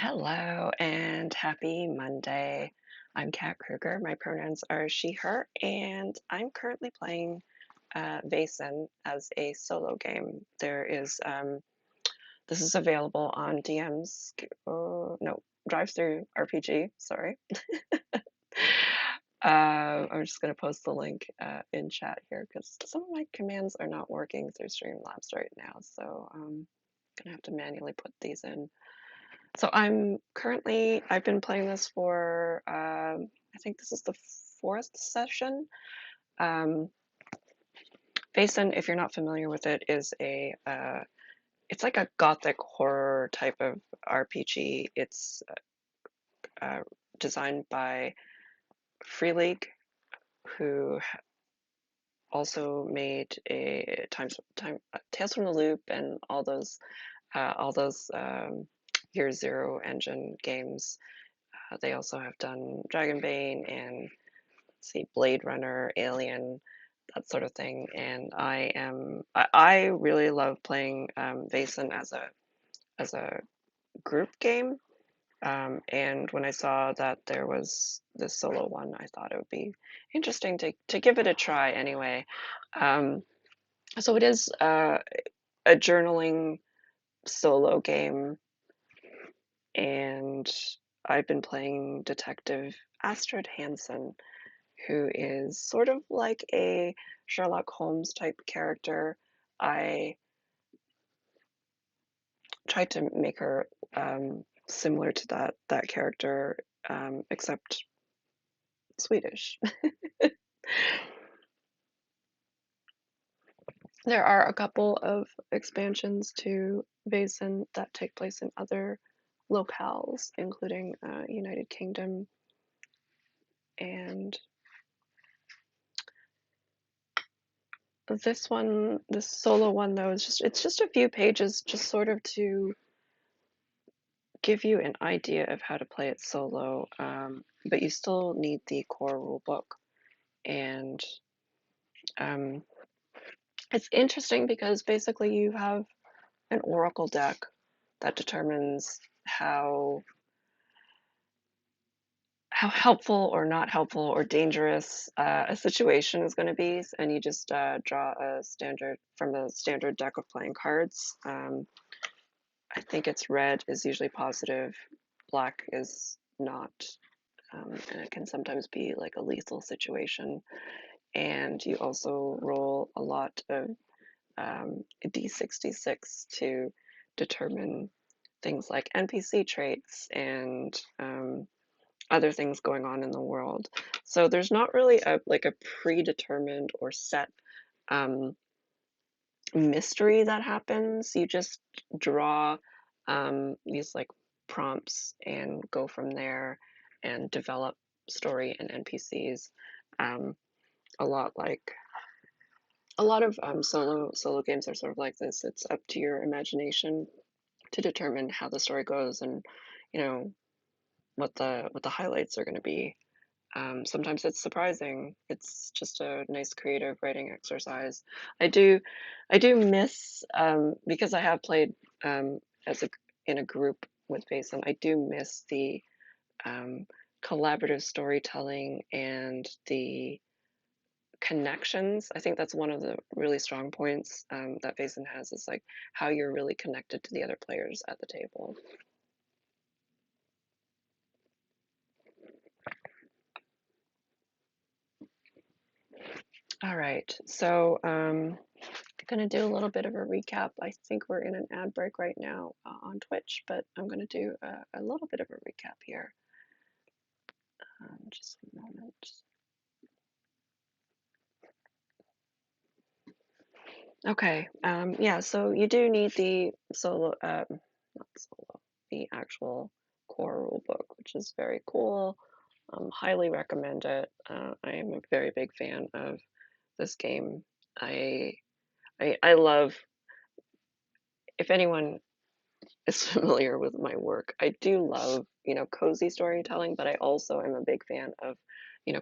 Hello and happy Monday. I'm Kat Kruger. My pronouns are she, her, and I'm currently playing Vaesen as a solo game. This is available on DM's, no, Drive-Through RPG, sorry. I'm just going to post the link in chat here because some of my commands are not working through Streamlabs right now, so I'm going to have to manually put these in. So I've been playing this for, I think this is the fourth session. Vaesen, if you're not familiar with it, it's like a gothic horror type of RPG. It's uh, designed by Free League, who also made a Tales from the Loop and all those Year Zero engine games. They also have done Dragonbane and see Blade Runner, Alien, that sort of thing. And I really love playing Vaesen as a group game. And when I saw that there was this solo one, I thought it would be interesting to give it a try anyway. Um, so it is a journaling solo game, and I've been playing Detective Astrid Hansen, who is sort of like a Sherlock Holmes type character. I tried to make her similar to that character, except Swedish. There are a couple of expansions to Vaesen that take place in other locales, including United Kingdom, and this solo one though, it's just a few pages, just sort of to give you an idea of how to play it solo, but you still need the core rule book. And um, it's interesting because basically you have an oracle deck that determines how helpful or not helpful or dangerous a situation is going to be, and you just draw a standard deck of playing cards. I think it's red is usually positive, black is not, and it can sometimes be like a lethal situation. And you also roll a lot of D66 to determine things like NPC traits and other things going on in the world. So there's not really a predetermined or set um, mystery that happens. You just draw these like prompts and go from there and develop story and NPCs. Um, a lot like a lot of solo games are sort of like this. It's up to your imagination to determine how the story goes and you know what the highlights are going to be. Sometimes it's surprising. It's just a nice creative writing exercise. I do, I do miss because I have played as a in a group with Vaesen. I do miss the um, collaborative storytelling and the connections. I think that's one of the really strong points that Vaesen has is like how you're really connected to the other players at the table. All right, so I'm gonna do a little bit of a recap. I think we're in an ad break right now on Twitch, but I'm gonna do a little bit of a recap here. Just a moment. Okay, yeah, so you do need the not solo, the actual core rule book, which is very cool. Highly recommend it. I am a very big fan of this game. I I love, if anyone is familiar with my work, I do love, cozy storytelling, but I also am a big fan of,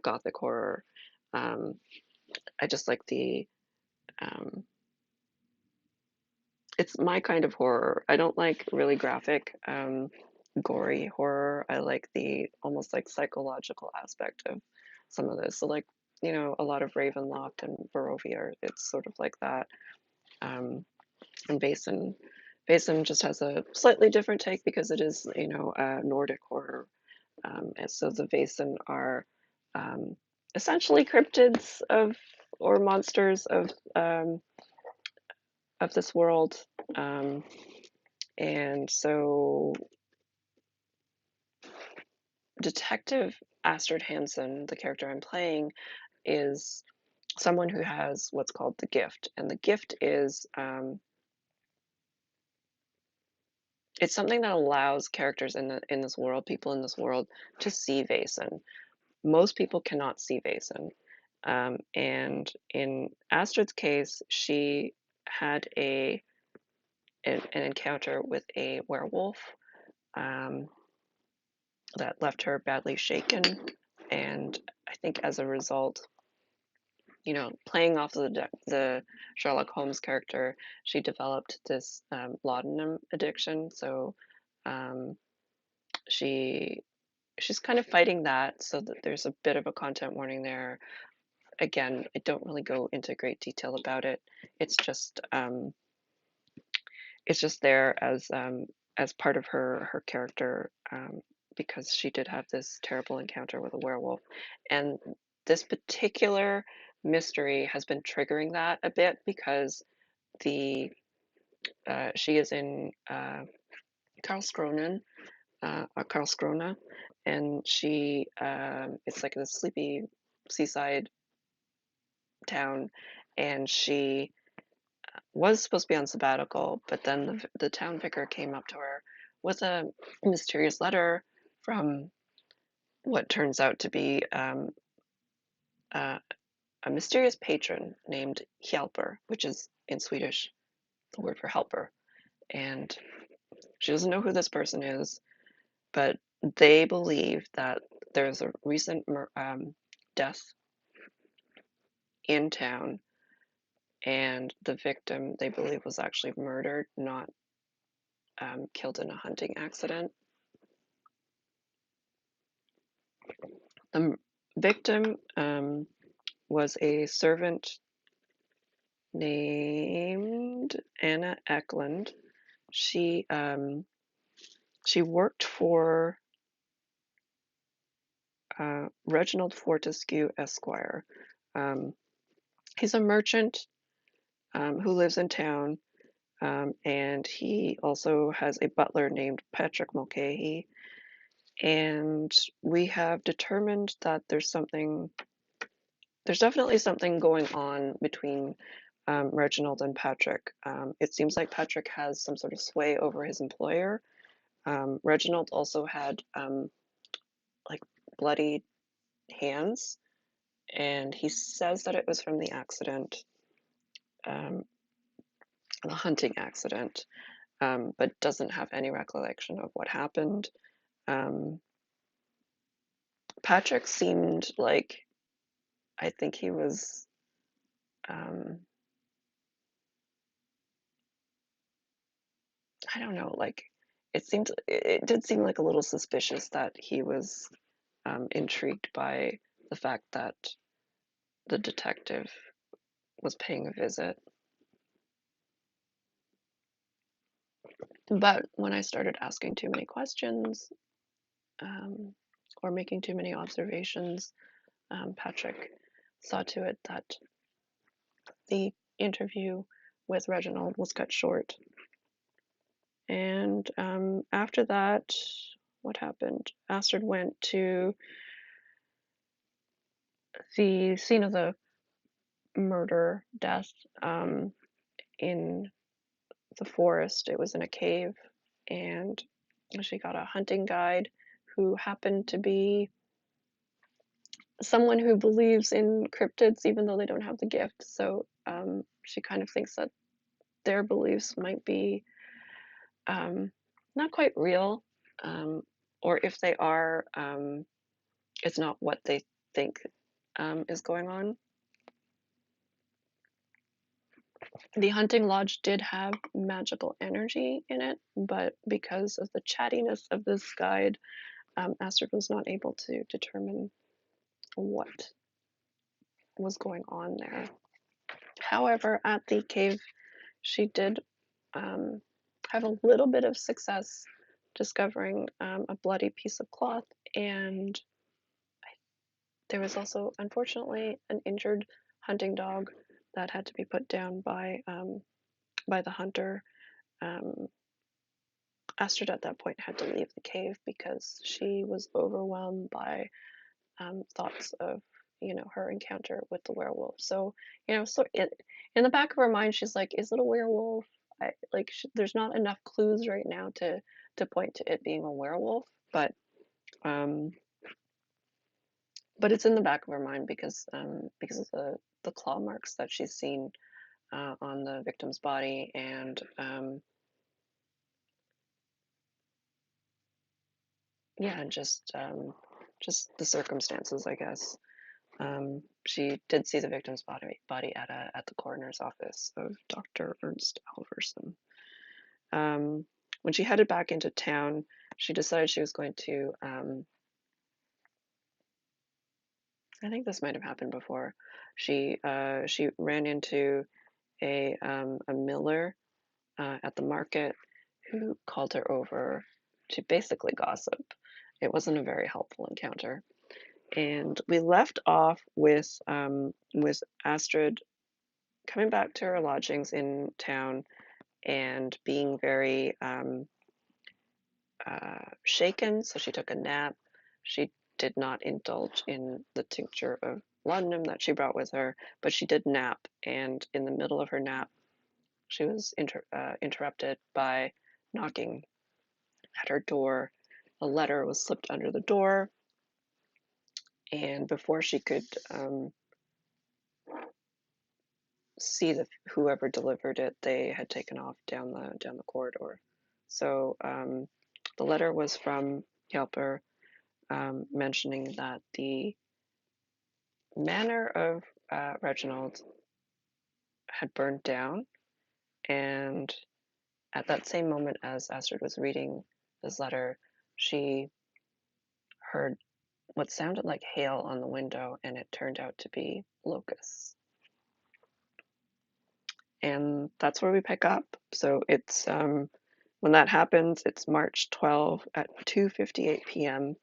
gothic horror. Um, I just like um, it's my kind of horror. I don't like really graphic gory horror. I like the almost like psychological aspect of some of this. So like, you know, a lot of Ravenloft and Barovia, it's sort of like that. And Vaesen just has a slightly different take because it is, you know, Nordic horror. And so the Vaesen are um, essentially cryptids or monsters of this world. Um, and so Detective Astrid Hansen, the character I'm playing, is someone who has what's called the gift. And the gift is it's something that allows characters in this world, people in this world, to see Vaesen. Most people cannot see Vaesen. And in Astrid's case, she had an encounter with a werewolf um, that left her badly shaken. And I think as a result, you know, playing off of the Sherlock Holmes character, she developed this laudanum addiction. So um, she she's kind of fighting that. So that there's a bit of a content warning there. Again, I don't really go into great detail about it. It's just there as part of her character because she did have this terrible encounter with a werewolf, and this particular mystery has been triggering that a bit because the she is in Karlskrona, Karlskrona, and she it's like a sleepy seaside town, and she was supposed to be on sabbatical, but then the town vicar came up to her with a mysterious letter from what turns out to be uh, a mysterious patron named Hjalper, which is in Swedish the word for helper. And she doesn't know who this person is, but they believe that there's a recent death in town, and the victim they believe was actually murdered, not killed in a hunting accident. The victim was a servant named Anna Eklund. She she worked for Reginald Fortescue Esquire. He's a merchant who lives in town, and he also has a butler named Patrick Mulcahy. And we have determined that there's definitely something going on between Reginald and Patrick. It seems like Patrick has some sort of sway over his employer. Reginald also had like bloody hands, and he says that it was from the accident, um, the hunting accident, but doesn't have any recollection of what happened. Um, Patrick seemed like I think he was. Um, I don't know, like it did seem like a little suspicious that he was intrigued by the fact that the detective was paying a visit. But when I started asking too many questions um, or making too many observations, Patrick saw to it that the interview with Reginald was cut short. And after that, what happened? Astrid went to the scene of the murder, death in the forest. It was in a cave, and she got a hunting guide who happened to be someone who believes in cryptids, even though they don't have the gift. So she kind of thinks that their beliefs might be not quite real, or if they are, it's not what they think is going on. The hunting lodge did have magical energy in it, but because of the chattiness of this guide, Astrid was not able to determine what was going on there. However, at the cave, she did have a little bit of success discovering a bloody piece of cloth, and there was also, unfortunately, an injured hunting dog that had to be put down by the hunter. Um, Astrid at that point had to leave the cave because she was overwhelmed by thoughts of her encounter with the werewolf. So in the back of her mind, she's like, "Is it a werewolf?" There's not enough clues right now to point to it being a werewolf, um, but it's in the back of her mind because of the claw marks that she's seen on the victim's body, and yeah, just the circumstances, I guess. She did see the victim's body at the coroner's office of Dr. Ernst Alverson. When she headed back into town, she decided she was going to. I think this might have happened before. She ran into a miller at the market who called her over to basically gossip. It wasn't a very helpful encounter. And we left off with Astrid coming back to her lodgings in town and being very shaken, so she took a nap. She did not indulge in the tincture of laudanum that she brought with her, but she did nap, and in the middle of her nap, she was interrupted by knocking at her door. A letter was slipped under the door, and before she could see whoever delivered it, they had taken off down the corridor. So the letter was from Helper, mentioning that the manor of Reginald had burned down, and at that same moment as Astrid was reading this letter, she heard what sounded like hail on the window, and it turned out to be locusts. And that's where we pick up. So it's when that happens, it's March 12 at 2:58 p.m.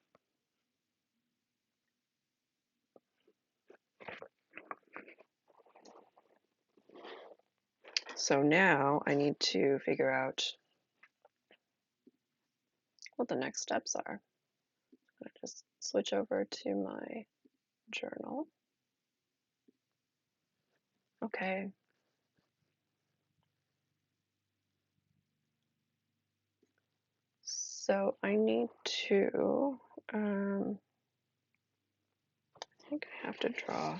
So now I need to figure out what the next steps are. I just switch over to my journal. Okay. So I need to, I think I have to draw.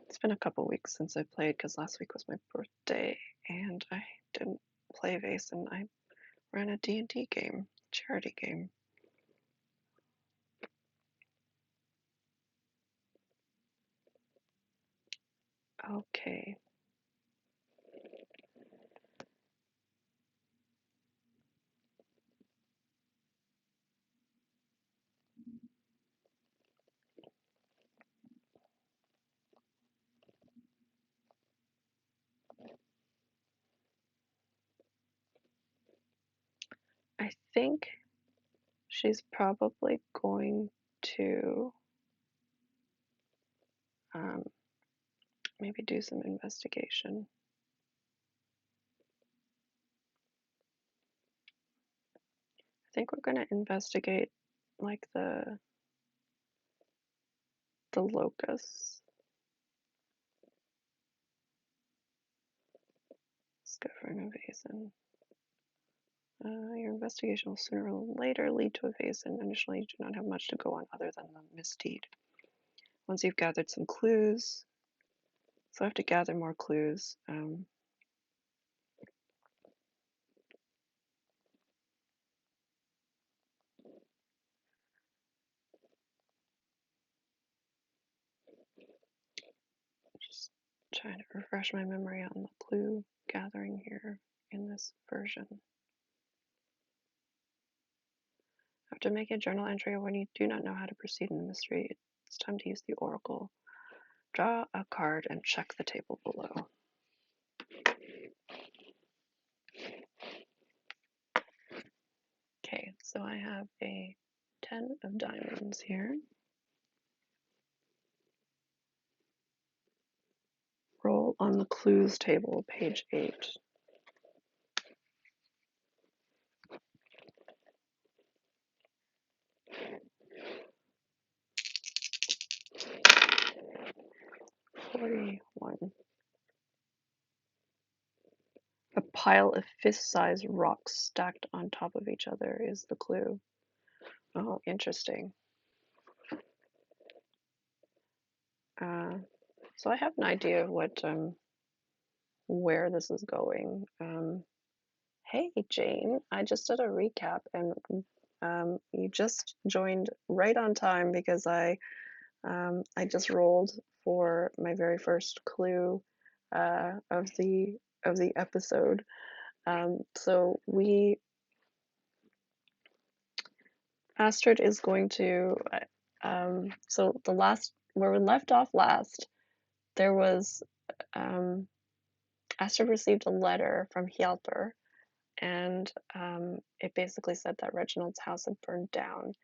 It's been a couple weeks since I played because last week was my birthday and I didn't play Vaesen. I ran a D&D game, charity game. Okay. I think she's probably going to maybe do some investigation. I think we're going to investigate like the locusts. Discovering a Vaesen. Your investigation will sooner or later lead to a Vaesen. Initially, you do not have much to go on other than the misdeed. Once you've gathered some clues, so I have to gather more clues. Just trying to refresh my memory on the clue gathering here in this version. After making a journal entry when you do not know how to proceed in the mystery, it's time to use the oracle. Draw a card and check the table below. Okay, so I have a 10 of diamonds here. Roll on the clues table, page 8. $41. A pile of fist-sized rocks stacked on top of each other is the clue. Oh, interesting. So I have an idea of what where this is going. Hey, Jane, I just did a recap, and you just joined right on time because I just rolled for my very first clue of the episode. So Astrid is going to so the last where we left off last, there was Astrid received a letter from Hjalper, and it basically said that Reginald's house had burned down.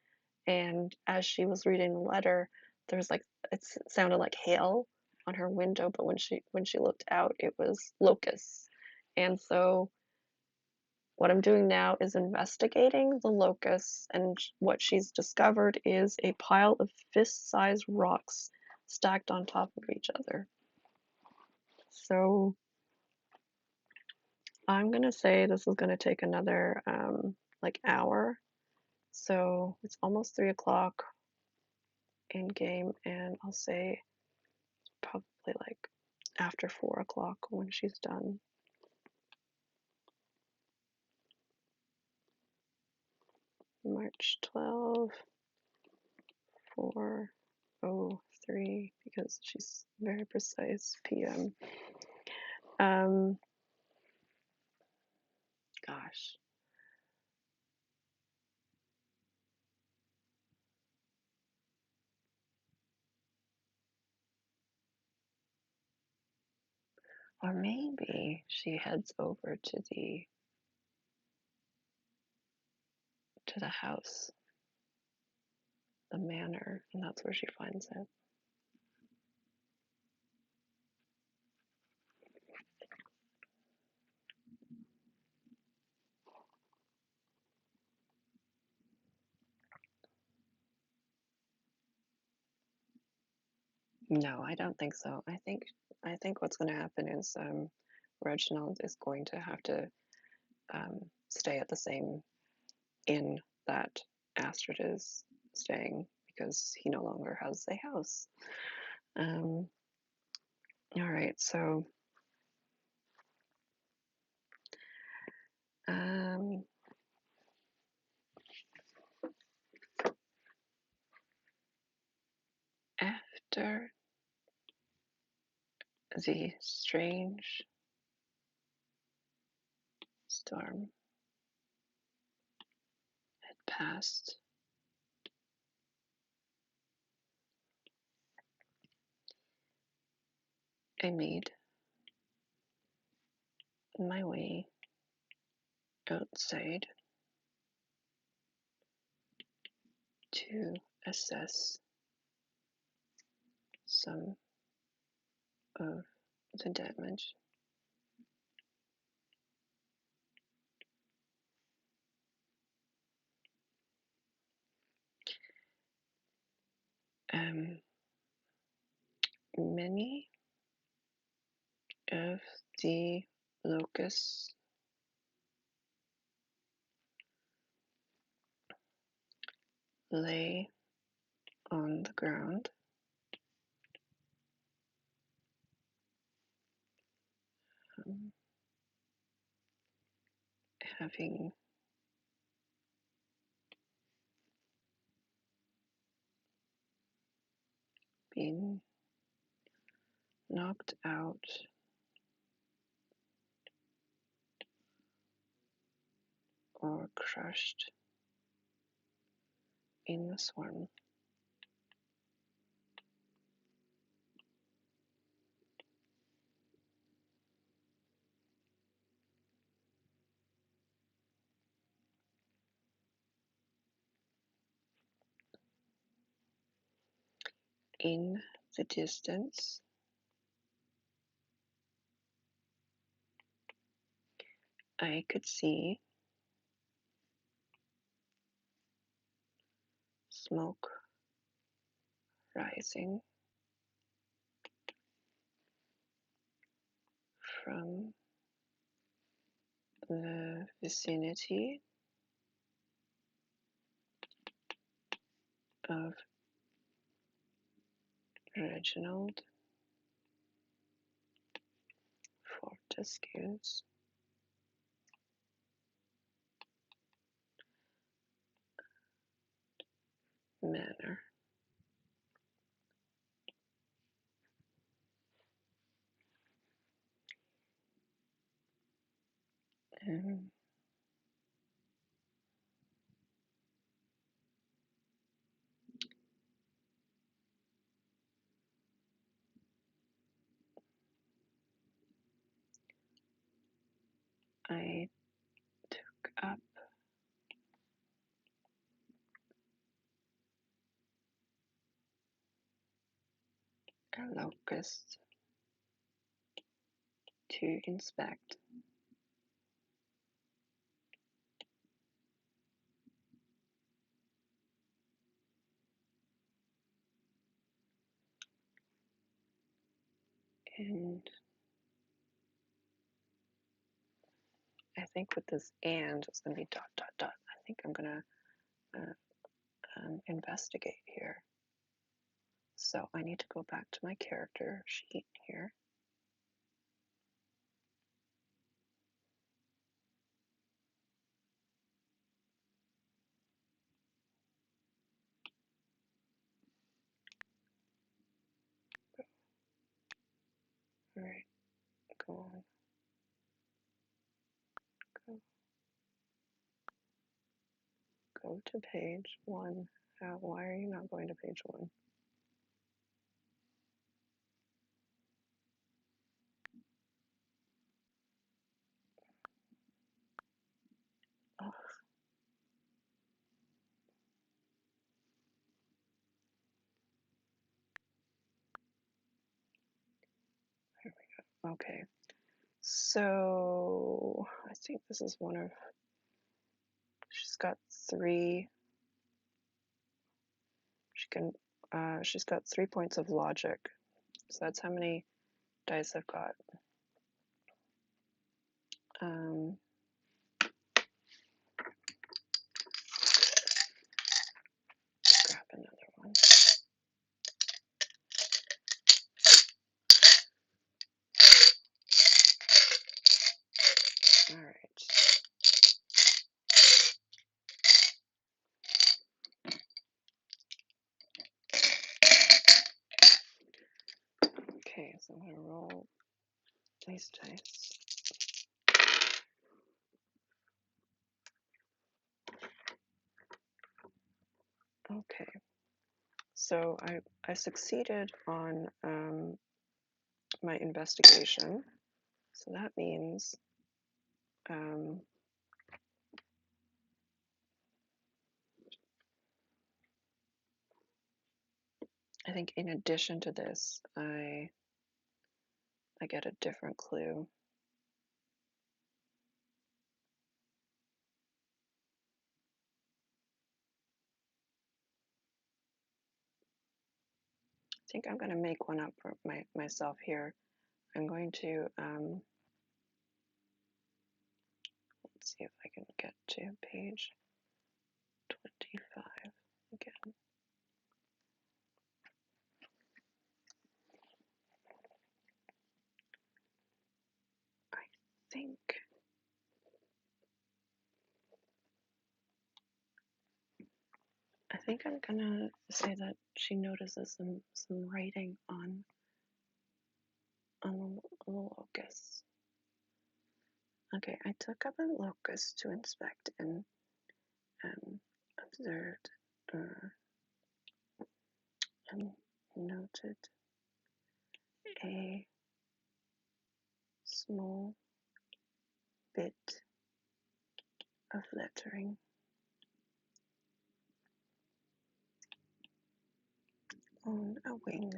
And as she was reading the letter, there was like it sounded like hail on her window, but when she looked out, it was locusts. And so what I'm doing now is investigating the locusts, and what she's discovered is a pile of fist-sized rocks stacked on top of each other. So I'm gonna say this is gonna take another like hour. So it's almost 3 o'clock in game, and I'll say probably like after 4 o'clock when she's done. March 12, 4:03, because she's very precise PM. Gosh. Or maybe she heads over to the house, the manor, and that's where she finds it. No, I don't think so. I think what's going to happen is Reginald is going to have to stay at the same inn that Astrid is staying because he no longer has a house. All right, so after the strange storm had passed, I made my way outside to assess some of the damage. Many of the locusts lay on the ground, having been knocked out or crushed in the swarm. In the distance, I could see smoke rising from the vicinity of Reginald Fortescue's manor. And I took up a locust to inspect. And I think with this and, it's going to be dot, dot, dot. I think I'm going to investigate here. So I need to go back to my character sheet here. All right, go on. Go to page 1. Why are you not going to page 1? Oh, here we go. Okay, so I think this is one of, she's got 3, she's got 3 points of logic. So that's how many dice I've got. Grab another one. All right. Okay, so I'm going to roll these dice. Okay, so I succeeded on my investigation. So that means I think in addition to this, I get a different clue. I think I'm going to make one up for myself here. I'm going to, let's see if I can get to page 25 again. I think I'm gonna say that she notices some writing on on the locust. Okay, I took up a locust to inspect and observed and noted a small bit of lettering on a wing.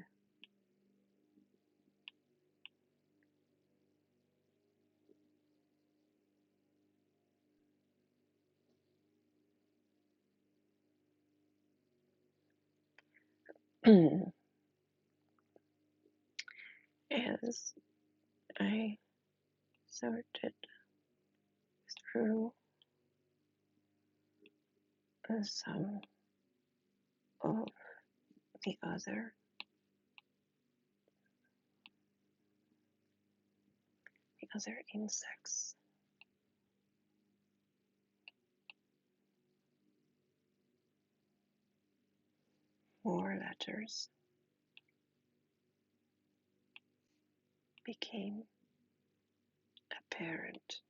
As I sorted through some of the other insects, more letters became apparent.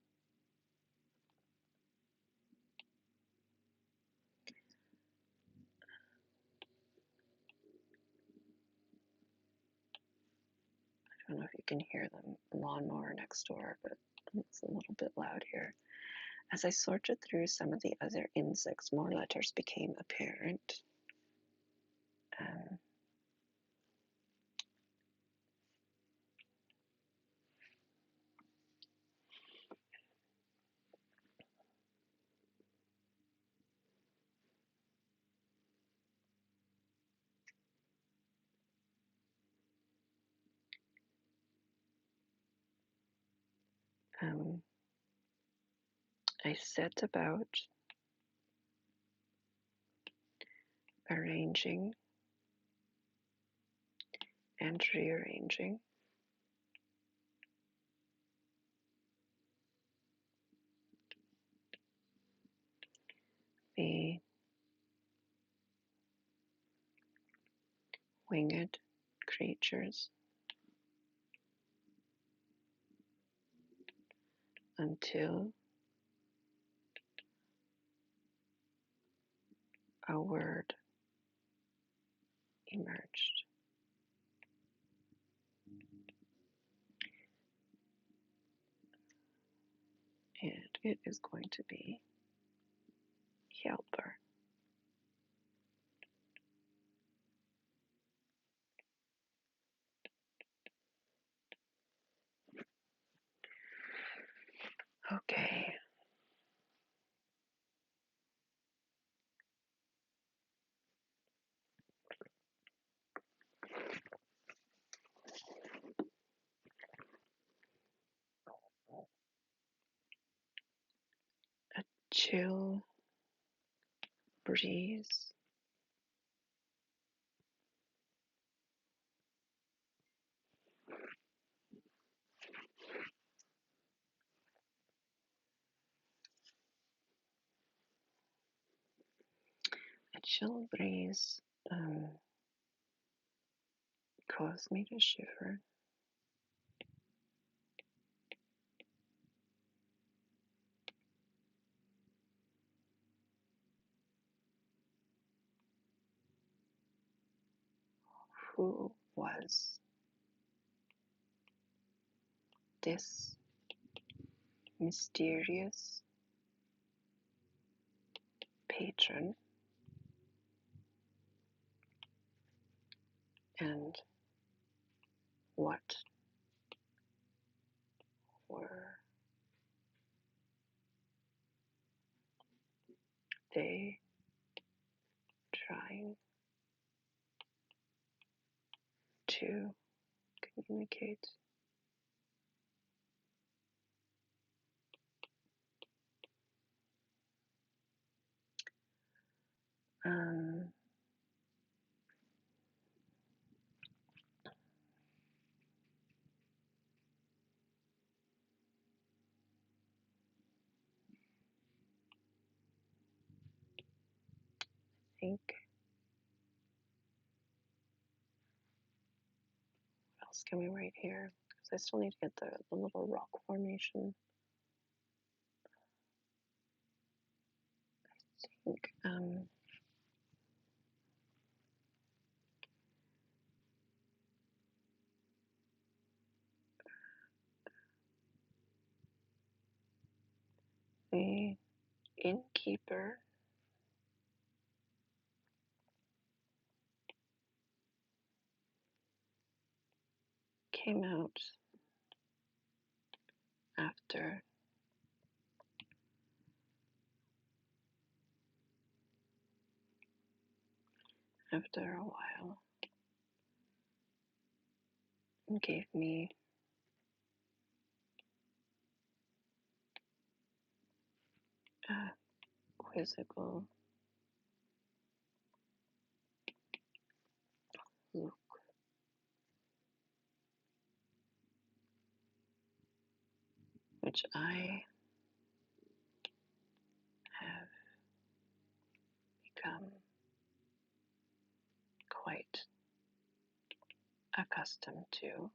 I don't know if you can hear the lawnmower next door, but it's a little bit loud here. As I sorted through some of the other insects, more letters became apparent. Um, um, I set about arranging and rearranging the winged creatures until a word emerged. And it is going to be helper. Okay. A chill breeze a chill breeze caused me to shiver. Who was this mysterious patron, and what were they trying to communicate? Um, I think, what else can we write here? I still need to get the little rock formation. I think the innkeeper came out after a while and gave me a quizzical look, which I have become quite accustomed to.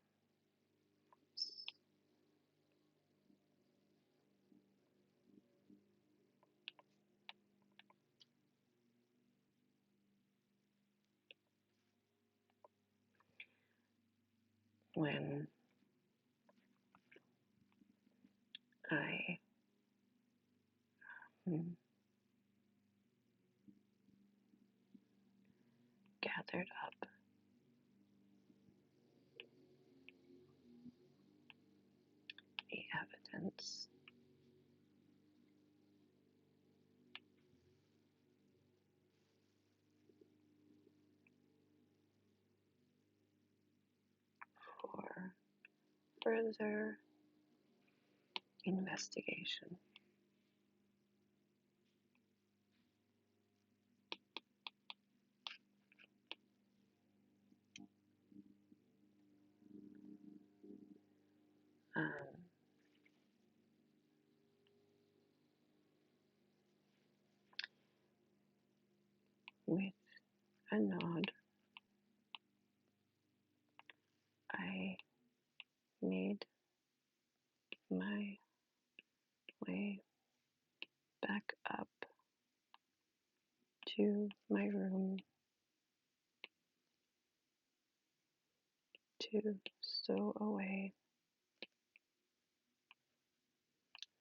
When I gathered up the evidence for further investigation. With a nod, I made my way back up to my room to stow away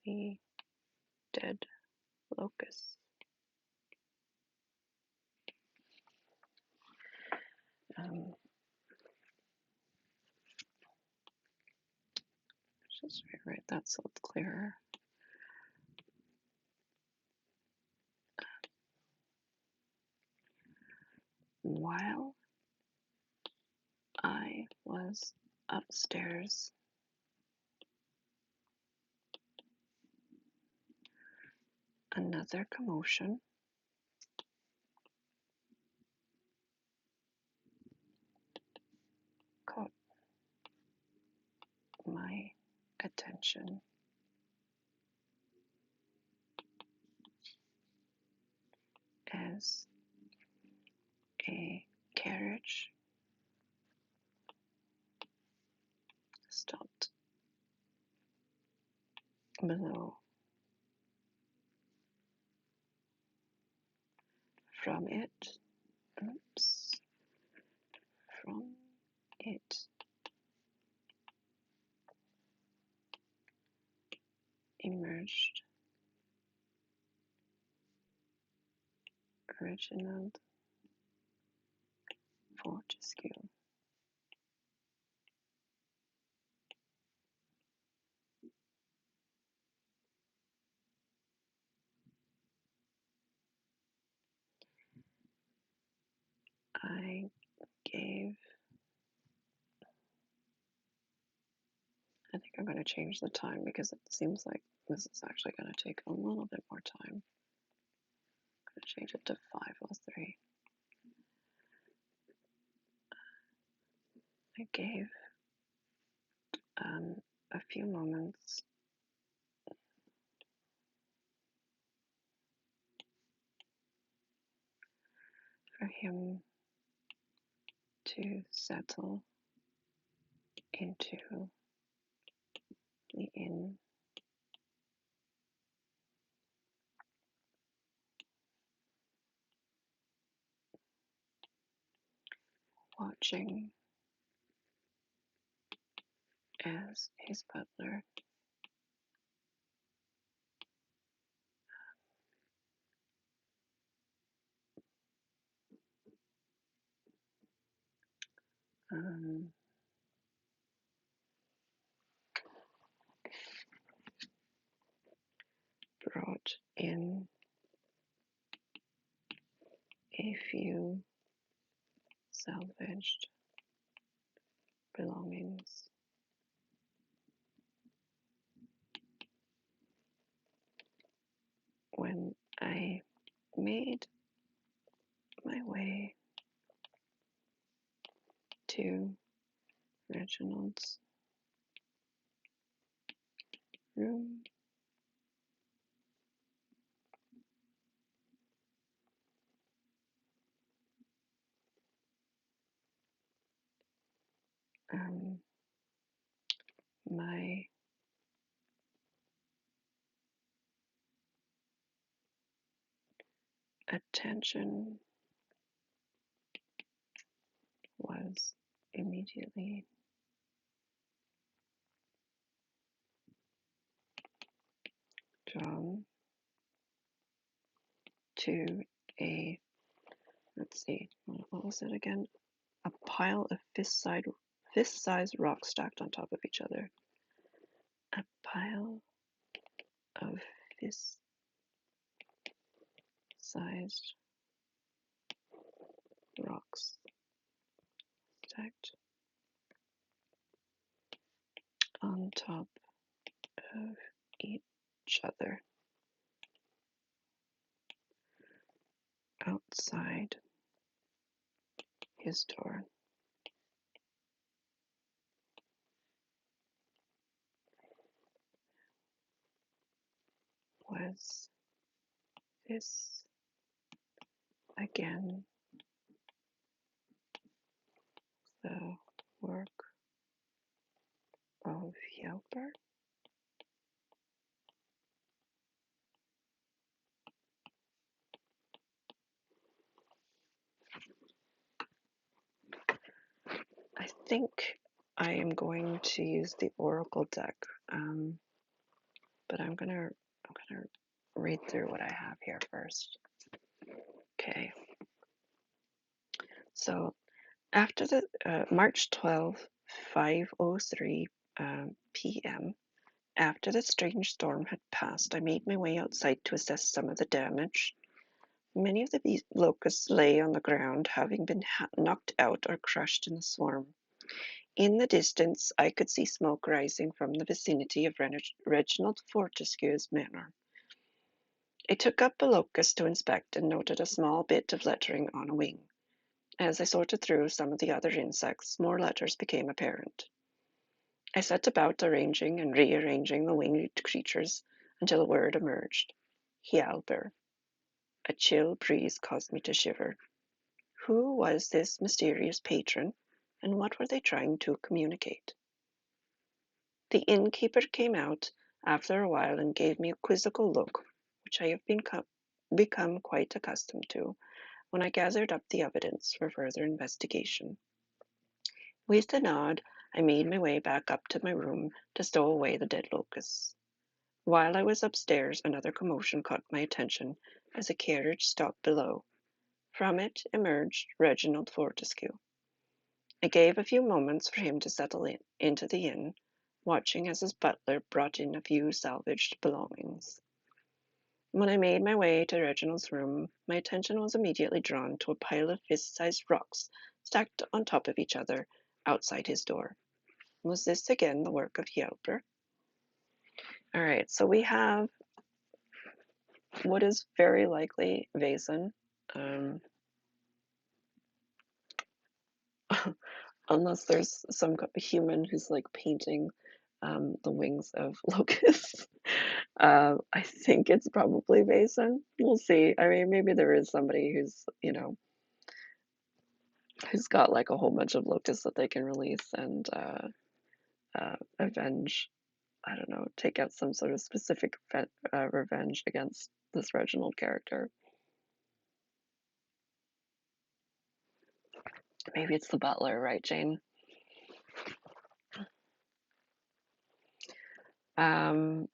the dead locusts. Just rewrite that so it's clearer. While I was upstairs, another commotion caught my attention as a carriage stopped below. From it emerged Reginald Fortescue. I think I'm going to change the time because it seems like this is actually going to take a little bit more time. I'm going to change it to 5:03. I gave a few moments for him to settle into the inn. Watching as his butler brought in a few salvaged belongings. When I made my way to Reginald's room, my attention was immediately drawn to a, let's see, what was it again? A pile of fist-sized rocks stacked on top of each other. A pile of fist-sized rocks stacked on top of each other. Outside his door was this again the work of Helper? I think I am going to use the Oracle deck, but I'm gonna read through what I have here first. Okay. So after the March 12th, 5:03 p.m. After the strange storm had passed, I made my way outside to assess some of the damage. Many of the locusts lay on the ground, having been knocked out or crushed in the swarm. In the distance, I could see smoke rising from the vicinity of Reginald Fortescue's manor. I took up a locust to inspect and noted a small bit of lettering on a wing. As I sorted through some of the other insects, more letters became apparent. I set about arranging and rearranging the winged creatures until a word emerged. Hjalber. A chill breeze caused me to shiver. Who was this mysterious patron, and what were they trying to communicate? The innkeeper came out after a while and gave me a quizzical look, which I have become quite accustomed to when I gathered up the evidence for further investigation. With a nod, I made my way back up to my room to stow away the dead locusts. While I was upstairs, another commotion caught my attention as a carriage stopped below. From it emerged Reginald Fortescue. I gave a few moments for him to settle into the inn, watching as his butler brought in a few salvaged belongings. When I made my way to Reginald's room, my attention was immediately drawn to a pile of fist-sized rocks stacked on top of each other outside his door. Was this again the work of Hjalper? All right, so we have what is very likely Vaesen, unless there's some human who's like painting the wings of locusts. I think it's probably Vaesen. We'll see. I mean, maybe there is somebody who's, who's got like a whole bunch of locusts that they can release and avenge I don't know, take out some sort of specific revenge against this Reginald character. Maybe it's the butler, right, Jane? I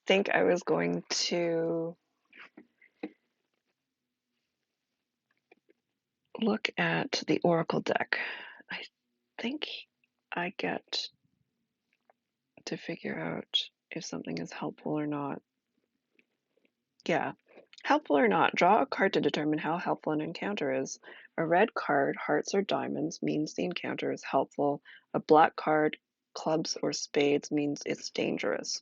think I was going to look at the Oracle deck. I think I get to figure out if something is helpful or not. Yeah. Helpful or not, draw a card to determine how helpful an encounter is. A red card, hearts or diamonds, means the encounter is helpful. A black card, clubs or spades, means it's dangerous.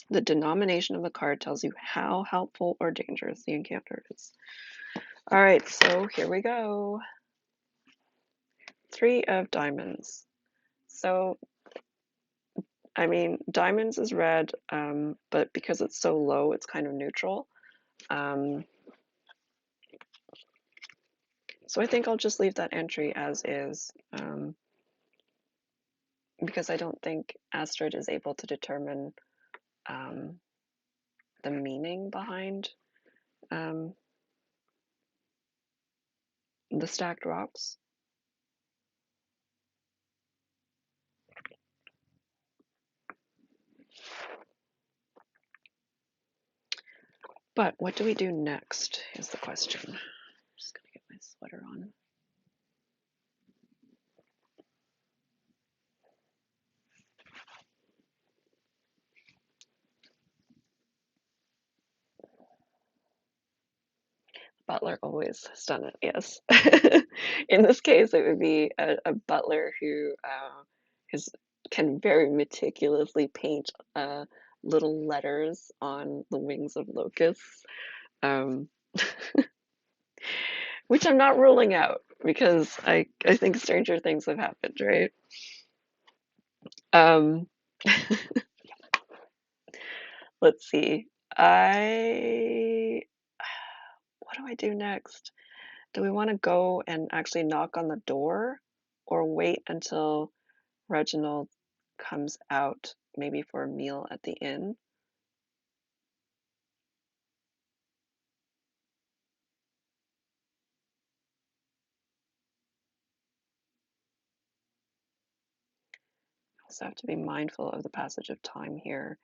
The denomination of the card tells you how helpful or dangerous the encounter is. All right, so here we go. 3 of diamonds. So, I mean, diamonds is red, but because it's so low, it's kind of neutral. So I think I'll just leave that entry as is, because I don't think Astrid is able to determine the meaning behind the stacked rocks. But what do we do next is the question. I'm just gonna get my sweater on. Butler always has done it, yes. In this case, it would be a butler who can very meticulously paint little letters on the wings of locusts, um, which I'm not ruling out because I think stranger things have happened, right? Um, let's see. What do I do next? Do we want to go and actually knock on the door or wait until Reginald comes out, maybe for a meal at the inn? Also have to be mindful of the passage of time here.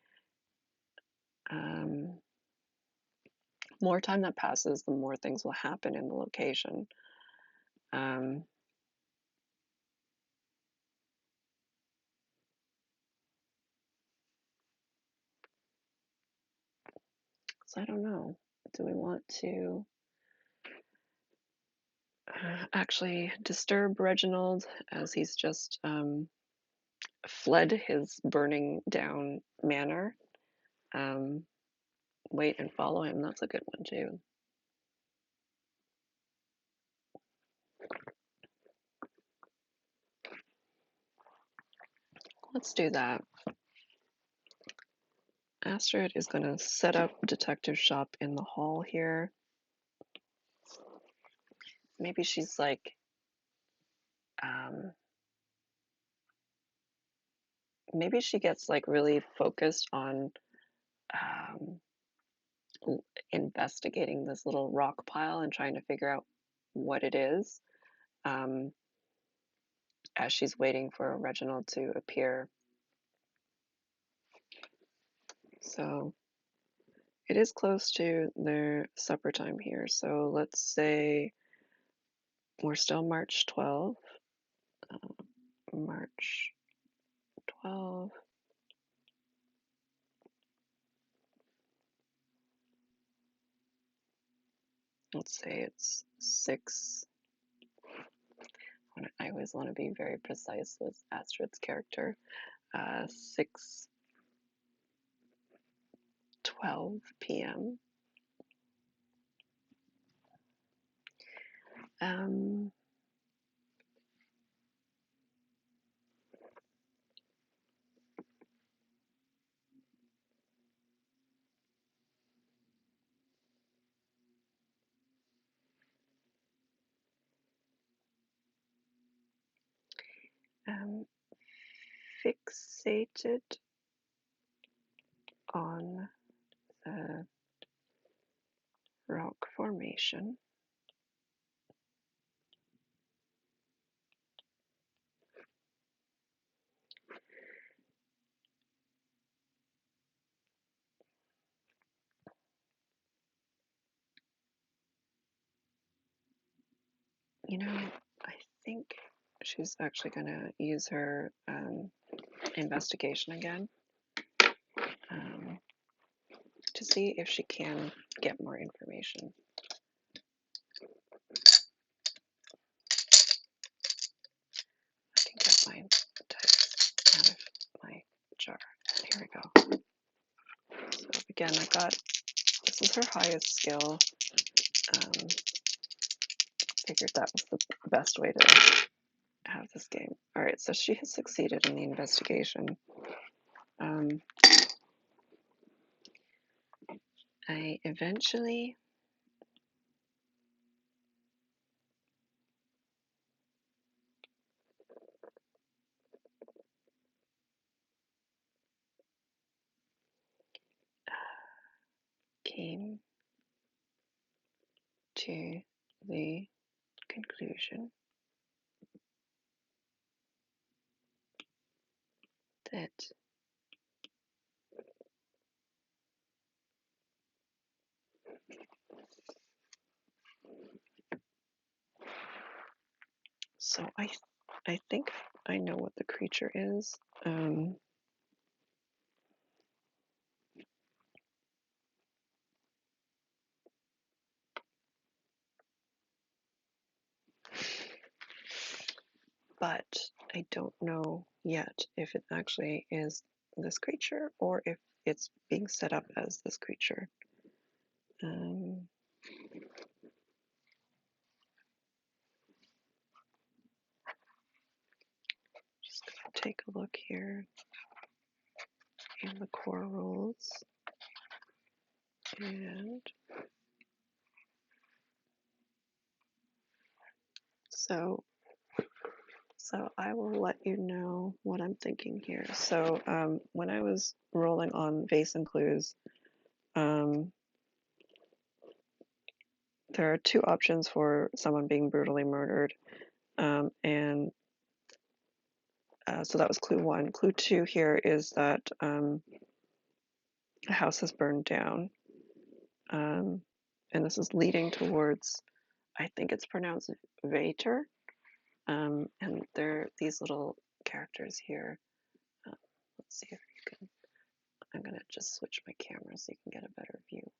More time that passes, the more things will happen in the location. So I don't know. Do we want to actually disturb Reginald as he's just fled his burning down manor? Wait and follow him. That's a good one too. Let's do that. Astrid is going to set up detective shop in the hall here. Maybe she's like, maybe she gets like really focused on investigating this little rock pile and trying to figure out what it is, as she's waiting for Reginald to appear. So it is close to their supper time here. So let's say we're still March 12. March 12. Let's say it's 6. I always want to be very precise with Astrid's character. 6:12 p.m. Fixated on the rock formation. You know, I think she's actually going to use her investigation again to see if she can get more information. I can get my text out of my jar. Here we go. So again, this is her highest skill. Figured that was the best way to have this game. All right, so she has succeeded in the investigation. I eventually came to the conclusion that so I think I know what the creature is. But I don't know yet if it actually is this creature or if it's being set up as this creature. Just gonna take a look here in the core rules, and so I will let you know what I'm thinking here. So when I was rolling on Vaesen clues, there are two options for someone being brutally murdered, and so that was clue one. Clue two here is that a house has burned down, and this is leading towards, I think it's pronounced Vater, and there are these little characters here. Let's see if you can. I'm gonna just switch my camera so you can get a better view.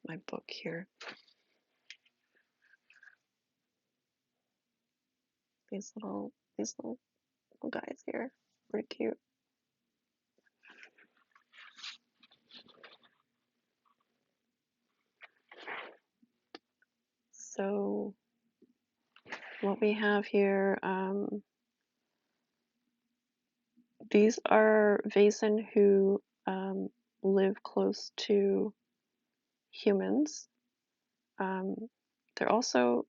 My book here. These little guys here, pretty cute. So what we have here, these are Vaesen who live close to humans. They're also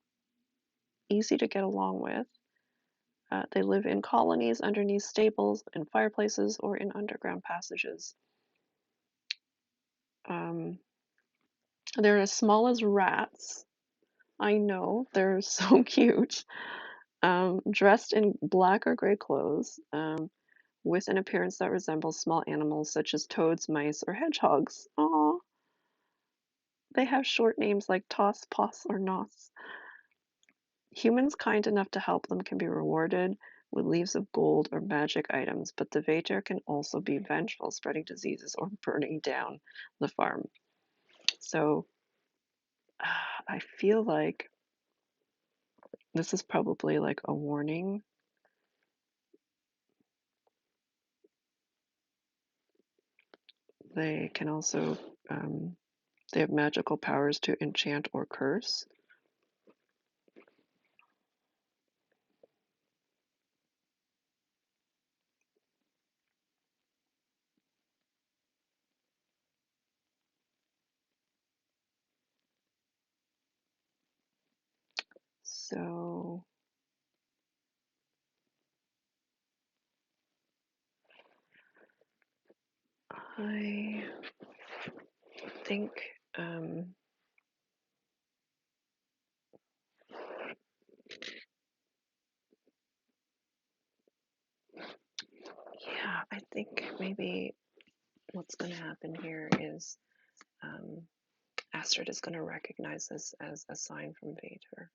easy to get along with. They live in colonies, underneath stables, in fireplaces, or in underground passages. They're as small as rats. I know, they're so cute. Dressed in black or gray clothes, with an appearance that resembles small animals such as toads, mice, or hedgehogs. Aww. They have short names like Toss, Poss, or Nos. Humans kind enough to help them can be rewarded with leaves of gold or magic items, but the Vater can also be vengeful, spreading diseases or burning down the farm. So I feel like this is probably like a warning. They can also, they have magical powers to enchant or curse. So I think yeah, I think maybe what's going to happen here is Astrid is going to recognize this as a sign from Vader.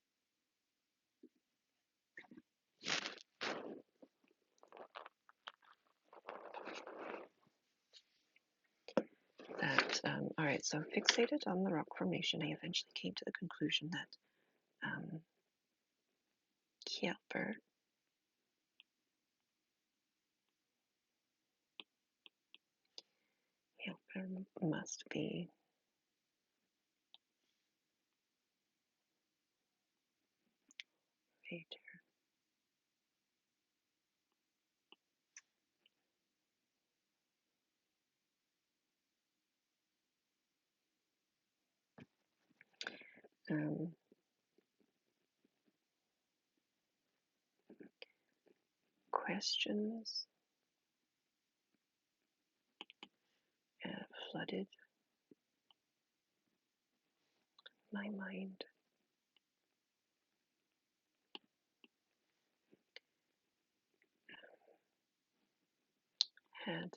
That, all right, so fixated on the rock formation, I eventually came to the conclusion that Kjellberg must be Vader. Questions flooded my mind. Had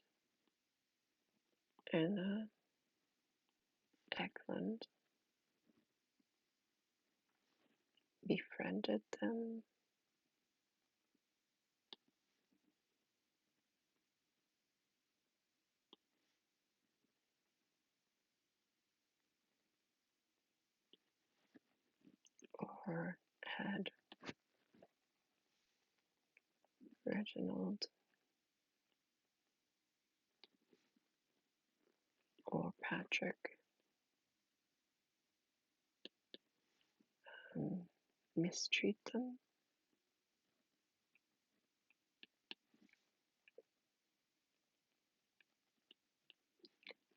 Anna Eklund befriended them? Or had Reginald or Patrick mistreat them?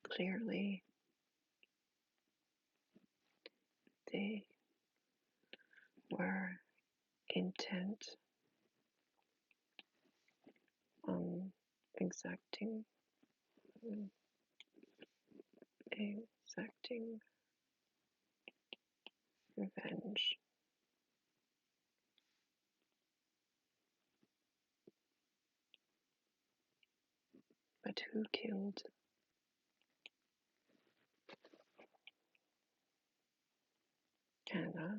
Clearly, they were intent on exacting revenge. But who killed Anna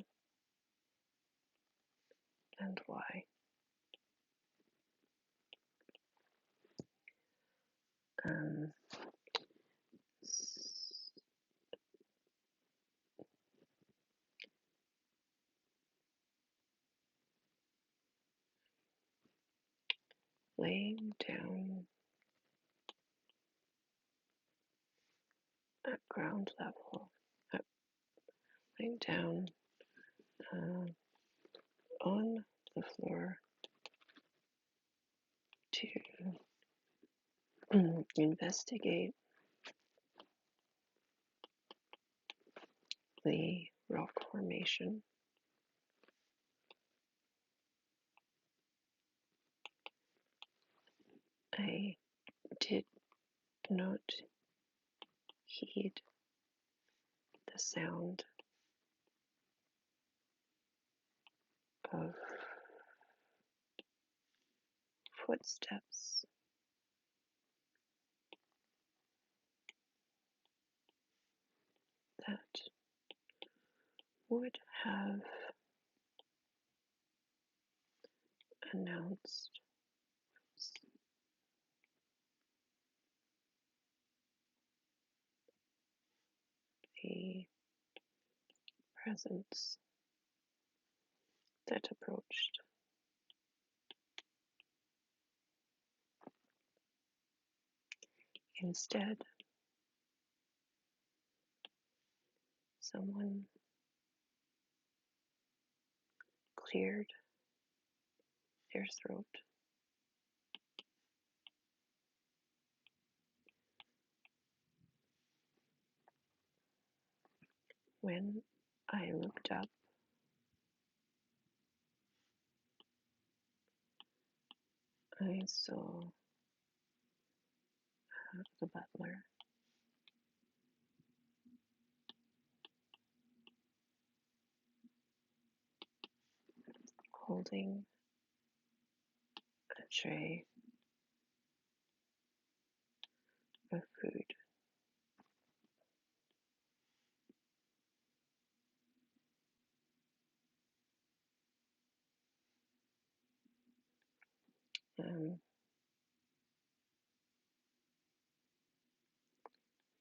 and why? Laying down at ground level, laying down on the floor to investigate the rock formation. I did not heed the sound of footsteps that would have announced the presence that approached. Instead, someone cleared their throat. When I looked up, I saw the butler. Holding a tray of food.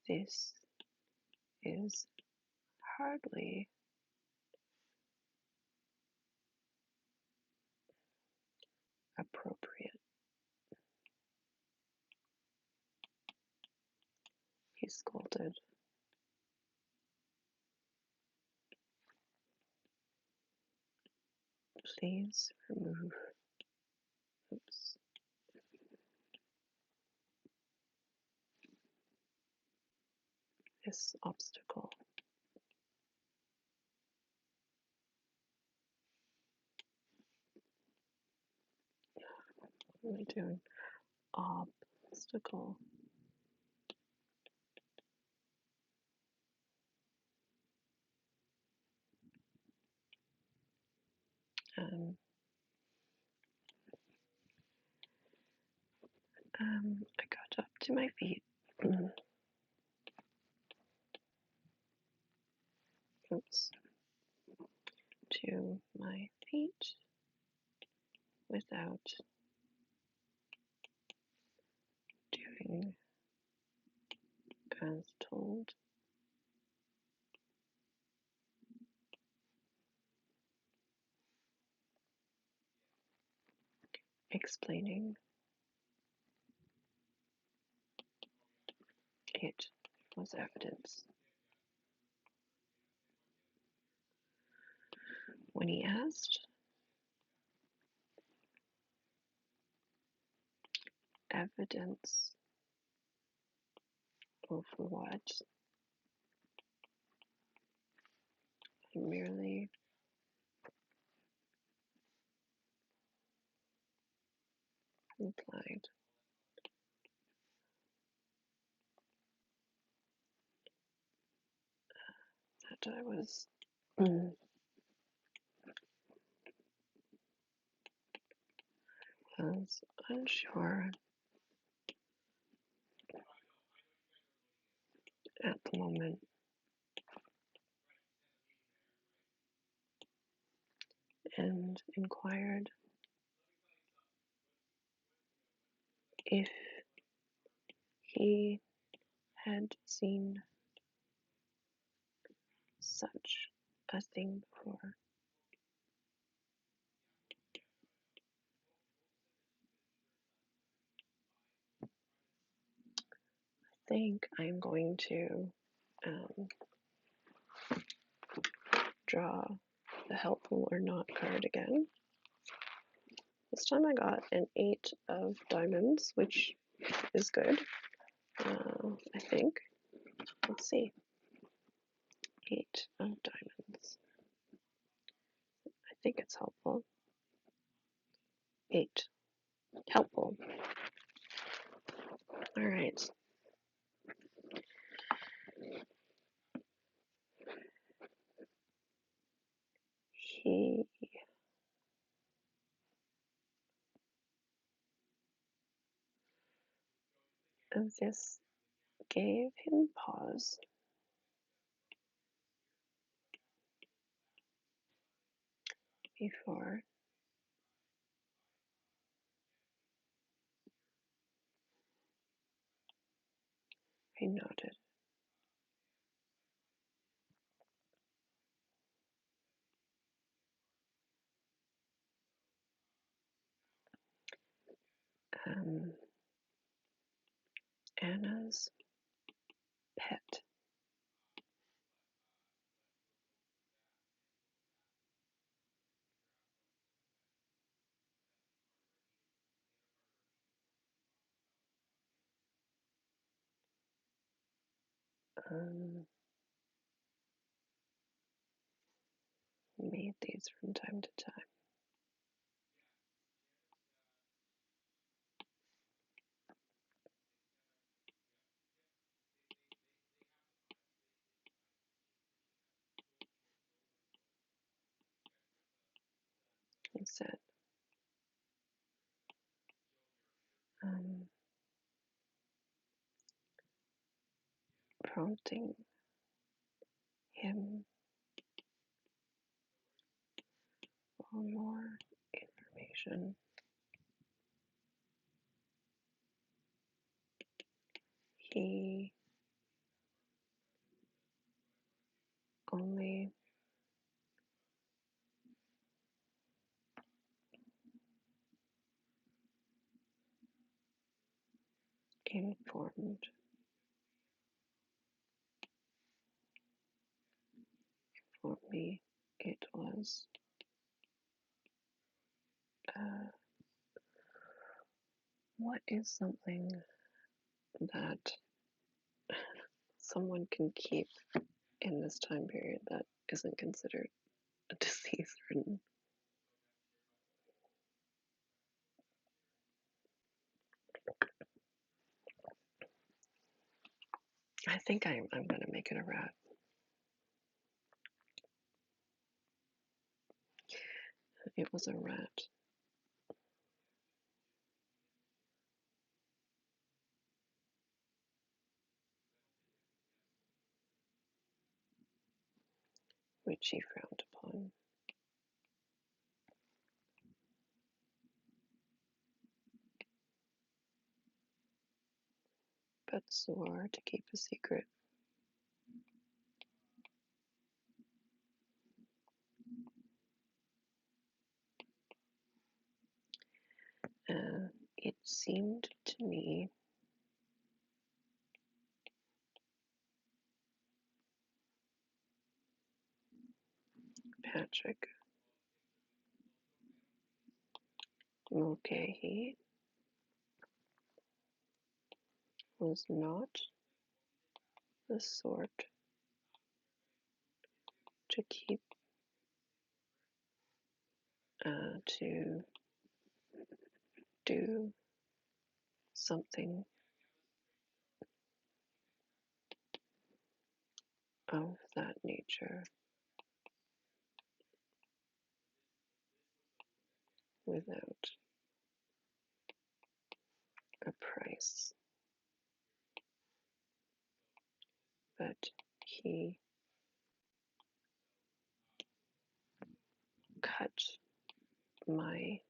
This is hardly appropriate, he scolded. Please remove this obstacle. What am I doing? Obstacle. I got up to my feet. Oops. To my feet without doing as told. Explaining it was evidence. When he asked evidence of what, I merely replied that I was unsure at the moment and inquired if he had seen such a thing before. I think I'm going to draw the helpful or not card again. This time I got an 8 of diamonds, which is good, I think. Let's see. 8 of diamonds. I think it's helpful. 8. Helpful. Alright. This gave him pause. Before he nodded. Anna's pet. Made these from time to time. he said. Prompting him for more information. He only informed me it was what is something that someone can keep in this time period that isn't considered a disease ridden? I think I'm going to make it a rat. It was a rat. Which he frowned upon. But swore to keep a secret. It seemed to me Patrick Mulcahy was not the sort to keep to do something of that nature without a price. But he cut my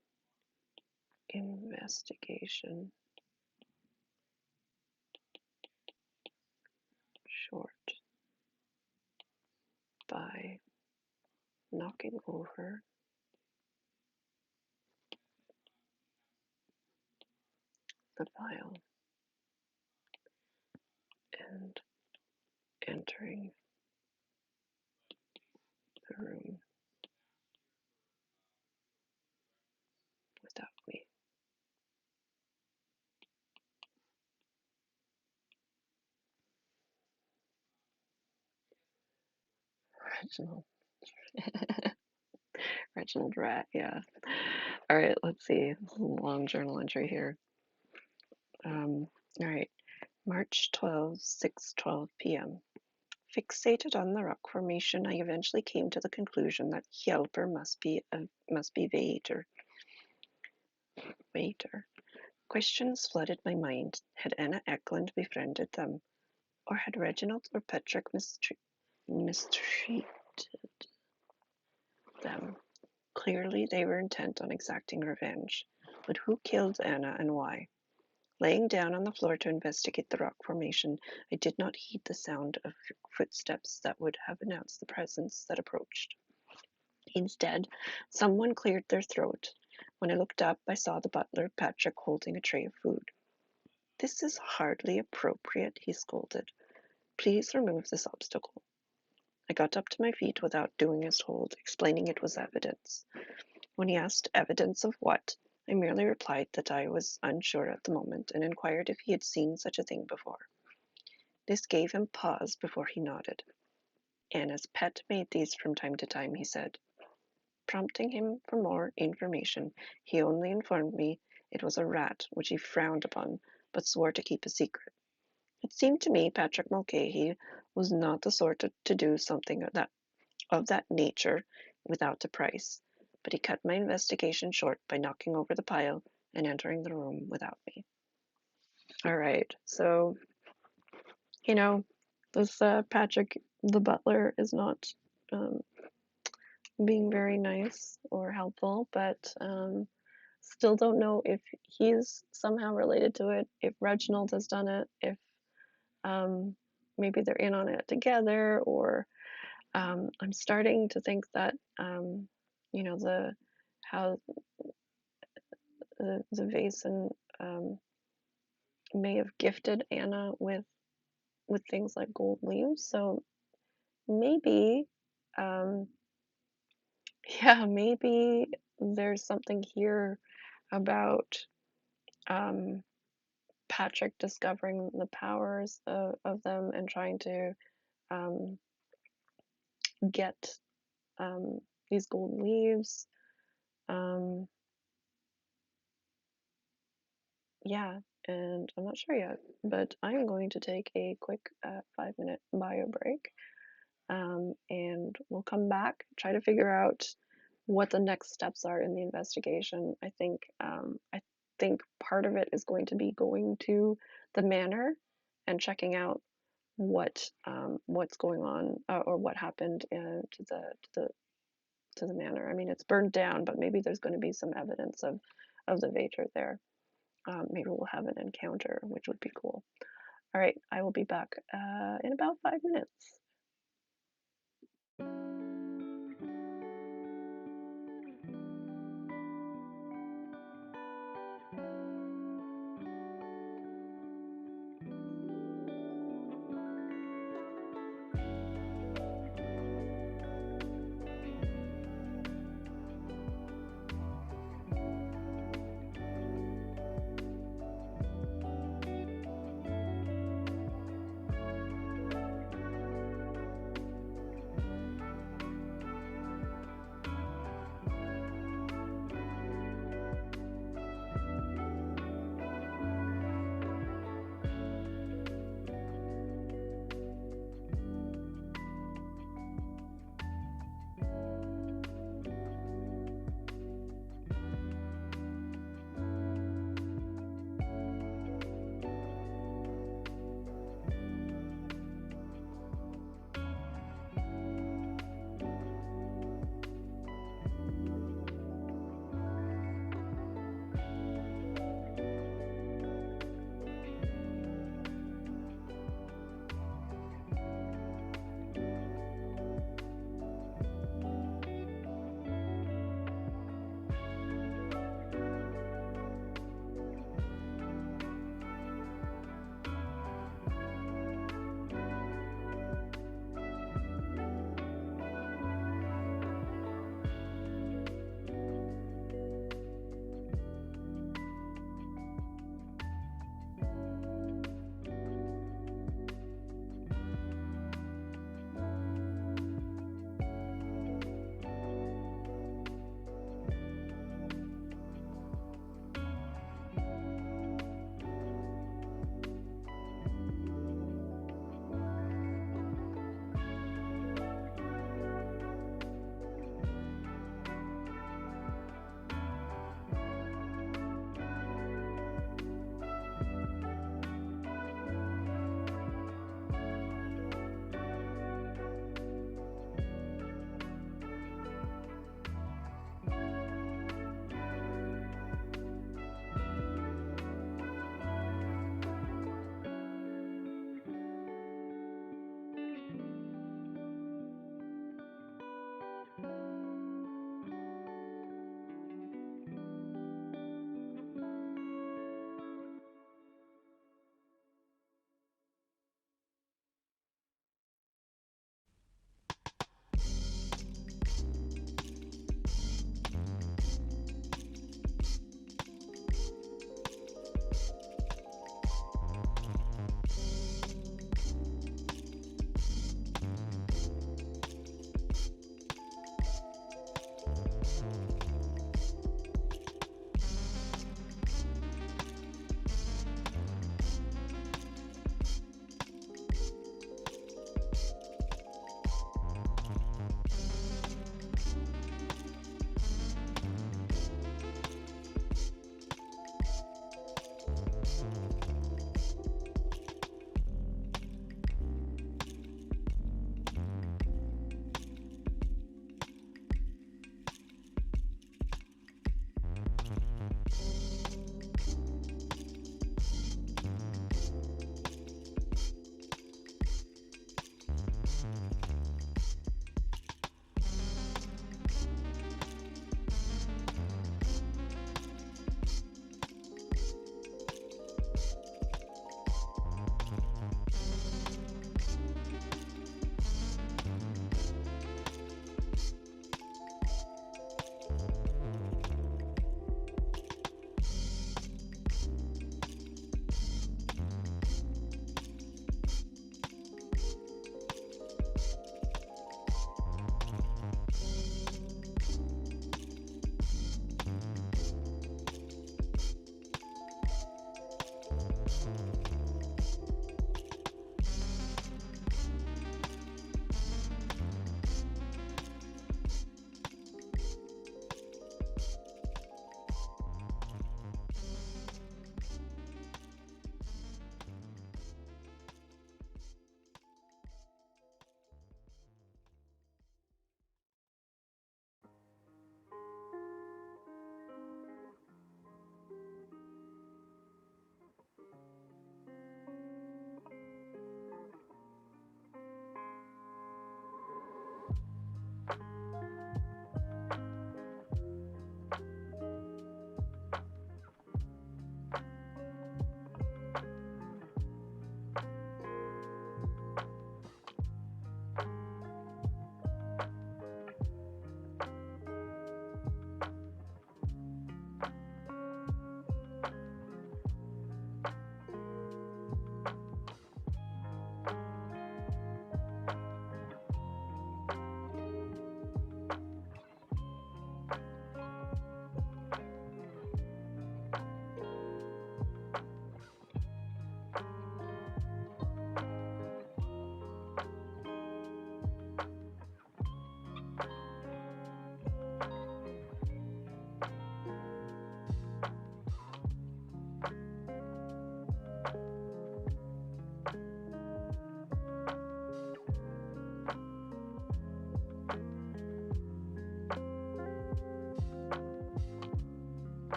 investigation short by knocking over the vial and entering the room without me. Reginald. Reginald Rat, yeah. All right, let's see. Long journal entry here. All right, March 12, 6:12 p.m. Fixated on the rock formation, I eventually came to the conclusion that Hjelper must be Vater. Questions flooded my mind. Had Anna Eklund befriended them, or had Reginald or Patrick mistreated them? Clearly, they were intent on exacting revenge. But who killed Anna and why? Laying down on the floor to investigate the rock formation, I did not heed the sound of footsteps that would have announced the presence that approached. Instead, someone cleared their throat. When I looked up, I saw the butler, Patrick, holding a tray of food. "This is hardly appropriate," he scolded. "Please remove this obstacle." I got up to my feet without doing as told, explaining it was evidence. When he asked evidence of what, I merely replied that I was unsure at the moment and inquired if he had seen such a thing before. This gave him pause before he nodded. "Anna's pet made these from time to time," he said. Prompting him for more information, he only informed me it was a rat which he frowned upon, but swore to keep a secret. It seemed to me Patrick Mulcahy was not the sort to do something of that nature without a price, but he cut my investigation short by knocking over the pile and entering the room without me. All right, so, you know, this Patrick the butler is not um, being very nice or helpful, but still don't know if he's somehow related to it, if Reginald has done it, if um, maybe they're in on it together, or I'm starting to think that you know the how the Vaesen may have gifted Anna with things like gold leaves, so maybe um, yeah, maybe there's something here about um, Patrick discovering the powers of them and trying to um, get um, these gold leaves. Um, yeah, and I'm not sure yet, but I'm going to take a quick 5-minute bio break, and we'll come back, try to figure out what the next steps are in the investigation. I think part of it is going to be going to the manor and checking out what's going on, or what happened to the manor. I mean, it's burned down, but maybe there's going to be some evidence of the Vater there. Maybe we'll have an encounter, which would be cool. All right, I will be back in about 5 minutes.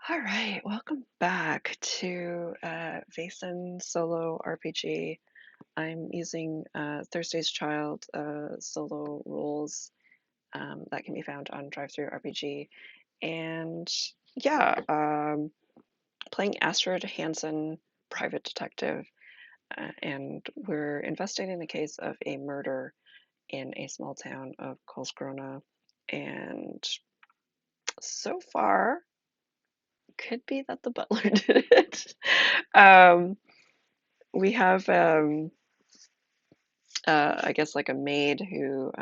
All right, welcome back to Vaesen solo RPG. I'm using Thursday's Child solo rules that can be found on Drive-Thru RPG. And yeah, playing Astrid Hansen, private detective, and we're investigating the case of a murder in a small town of Karlskrona. And so far, could be that the butler did it. Um, we have, I guess, like a maid who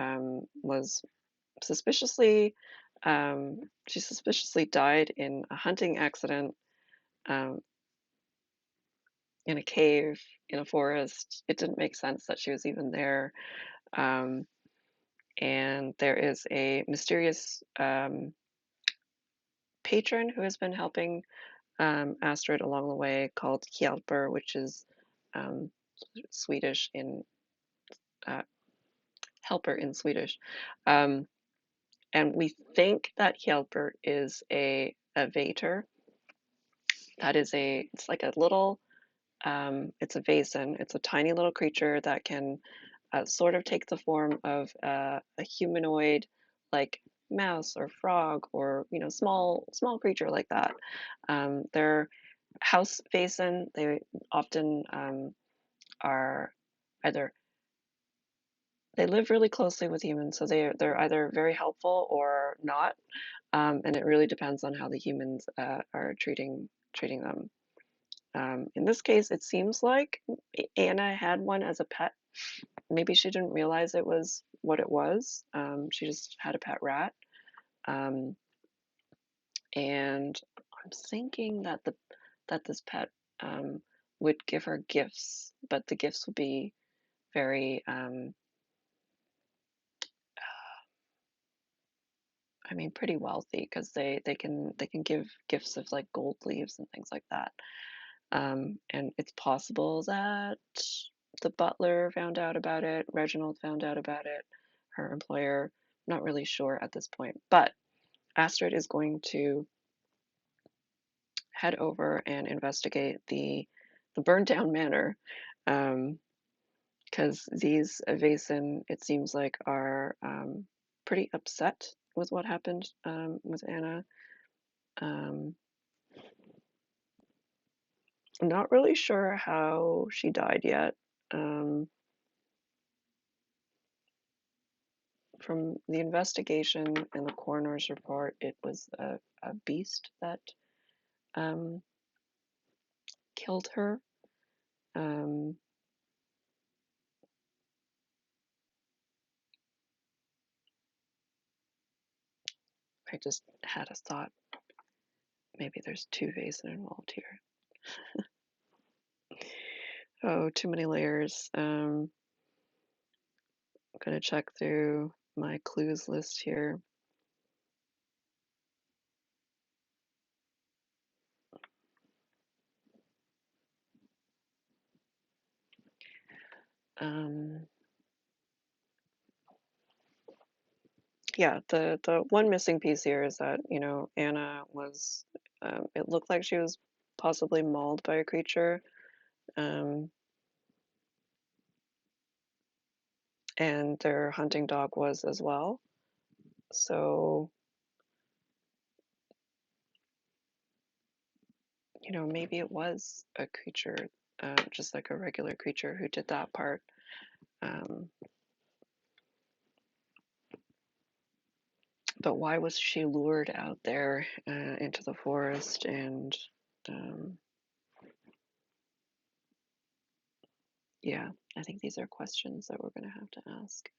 was suspiciously, she suspiciously died in a hunting accident um, in a cave in a forest. It didn't make sense that she was even there. Um, and there is a mysterious patron who has been helping Astrid along the way called Hjelper, which is um, Swedish in uh, helper in Swedish. Um, and we think that Hjelper is a Vater. That is it's like a little, it's a Vaesen. It's a tiny little creature that can sort of take the form of a humanoid, like mouse or frog or small creature like that. They're house Vaesen. They often are either they live really closely with humans, so they're either very helpful or not, and it really depends on how the humans are treating them. In this case, it seems like Anna had one as a pet. Maybe she didn't realize it was what it was. She just had a pet rat, um, and I'm thinking that this pet would give her gifts, but the gifts would be very I mean, pretty wealthy because they can give gifts of like gold leaves and things like that. And it's possible that the butler found out about it, Reginald found out about it, her employer. Not really sure at this point, but Astrid is going to head over and investigate the burned down manor, because these Vaesen, it seems like, are pretty upset with what happened with Anna. Um, I'm not really sure how she died yet. Um, from the investigation and the coroner's report, it was a beast that um, killed her. Um, I just had a thought. Maybe there's two Vaesen involved here. Oh, too many layers. I'm gonna check through my clues list here. Um, yeah, the one missing piece here is that Anna was. It looked like she was possibly mauled by a creature, um, and their hunting dog was as well. So maybe it was a creature, just like a regular creature who did that part. Um, But why was she lured out there into the forest? And yeah, I think these are questions that we're going to have to ask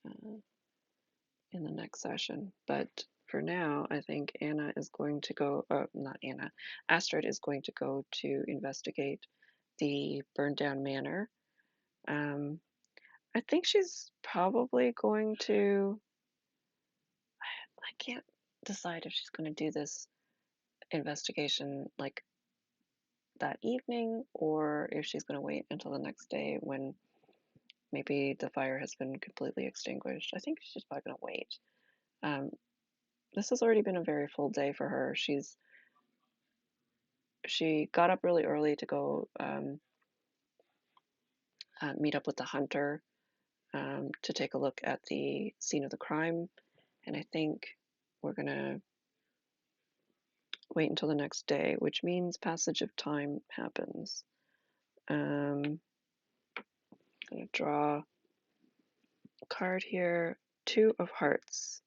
in the next session. But for now, I think Anna is going to go, not Anna, Astrid is going to go to investigate the burned down manor. I think she's probably going to, I can't decide if she's going to do this investigation like that evening or if she's going to wait until the next day when maybe the fire has been completely extinguished. I think she's probably going to wait. This has already been a very full day for her. She got up really early to go meet up with the hunter to take a look at the scene of the crime, and I think we're going to wait until the next day, which means passage of time happens. I'm going to draw a card here, 2 of Hearts.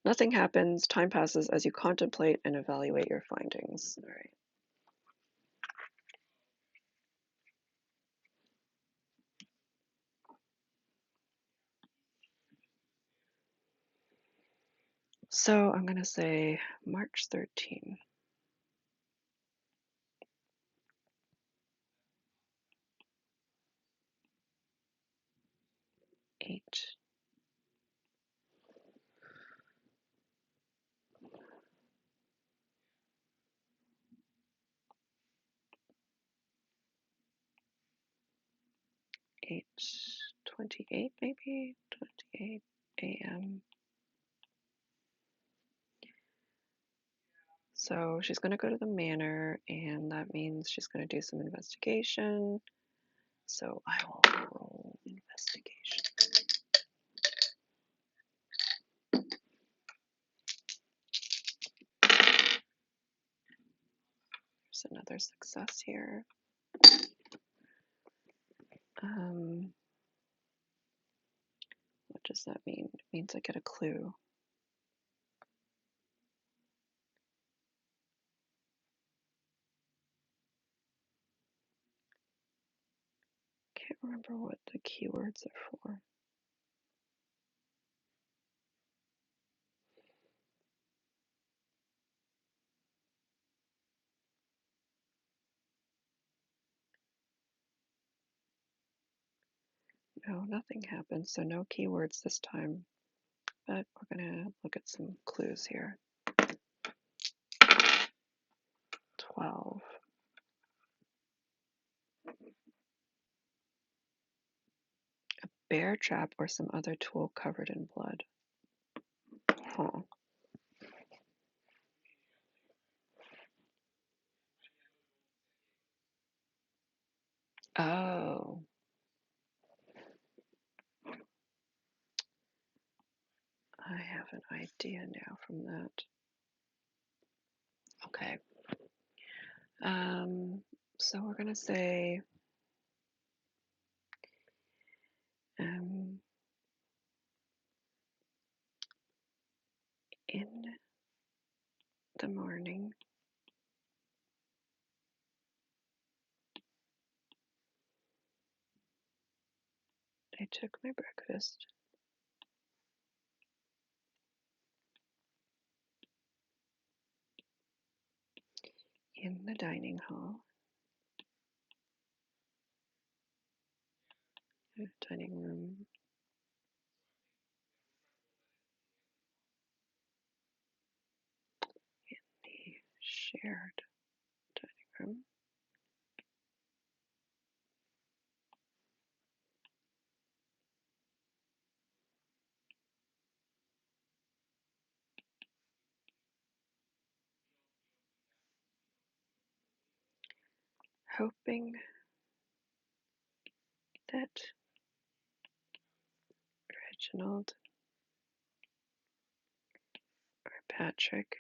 Nothing happens, time passes as you contemplate and evaluate your findings. All right. So I'm going to say March 13. 8. 8:28 maybe? 28 a.m. So she's going to go to the manor, and that means she's going to do some investigation. So I will roll investigation. There's another success here. What does that mean? It means I get a clue. Can't remember what the keywords are for. No, nothing happened, so no keywords this time. But we're going to look at some clues here. 12. A bear trap or some other tool covered in blood. Huh. Oh. I have an idea now from that. Okay. So we're going to say in the morning, I took my breakfast. In the dining hall. Dining room. In the shared dining room. Hoping that Reginald or Patrick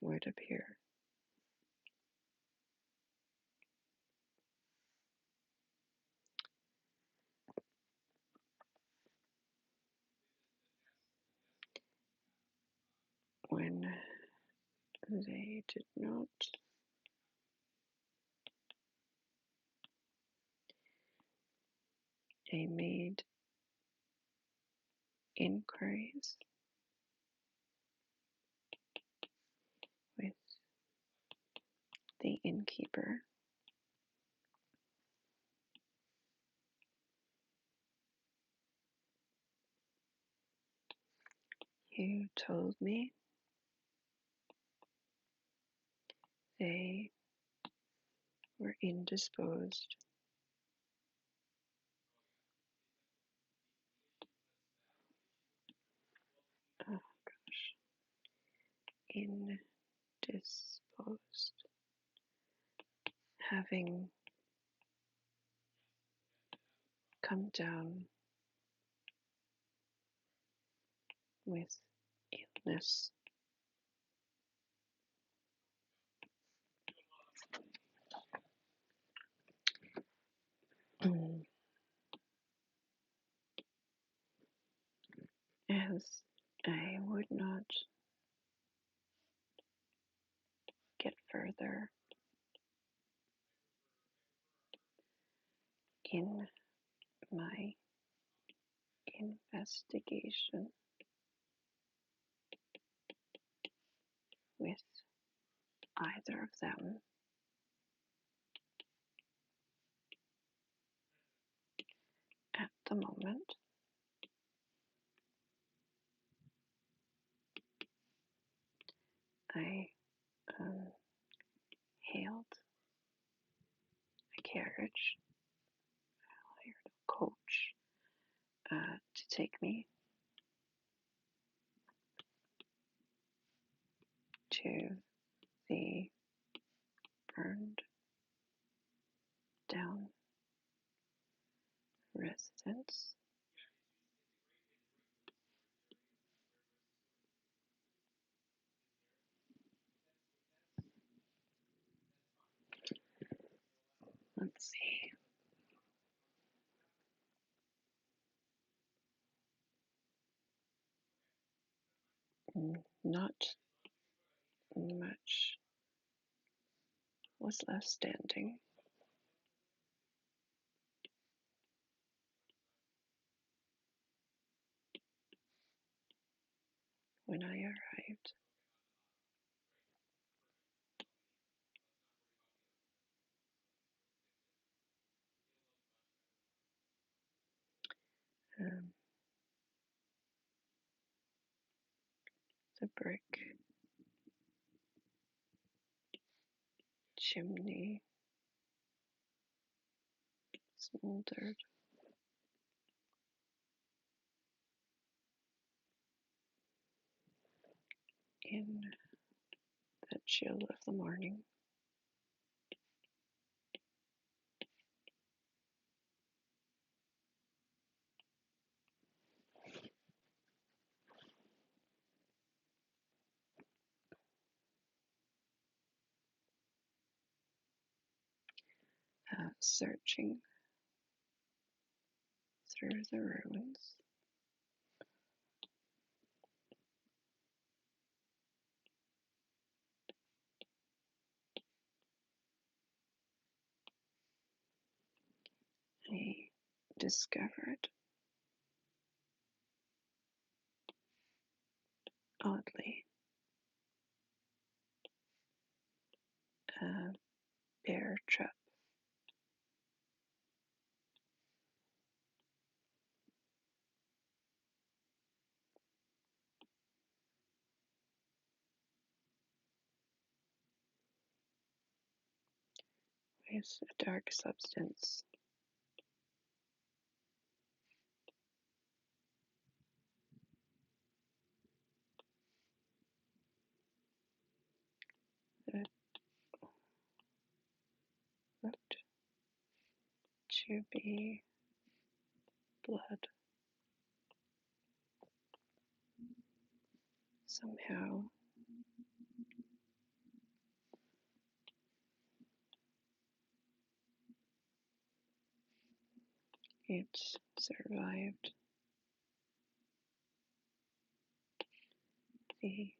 would appear. when they did not they made inquiries with the innkeeper, who told me they were indisposed oh gosh, indisposed, having come down with illness. As I would not get further in my investigation with either of them, at the moment, I hailed a carriage, hired a coach to take me to the burned down residence. Let's see. Not much was left standing when I arrived. The brick chimney smoldered in the chill of the morning. Searching through the ruins, I discovered, oddly, a bear trap. With a dark substance that looked to be blood. Somehow it survived the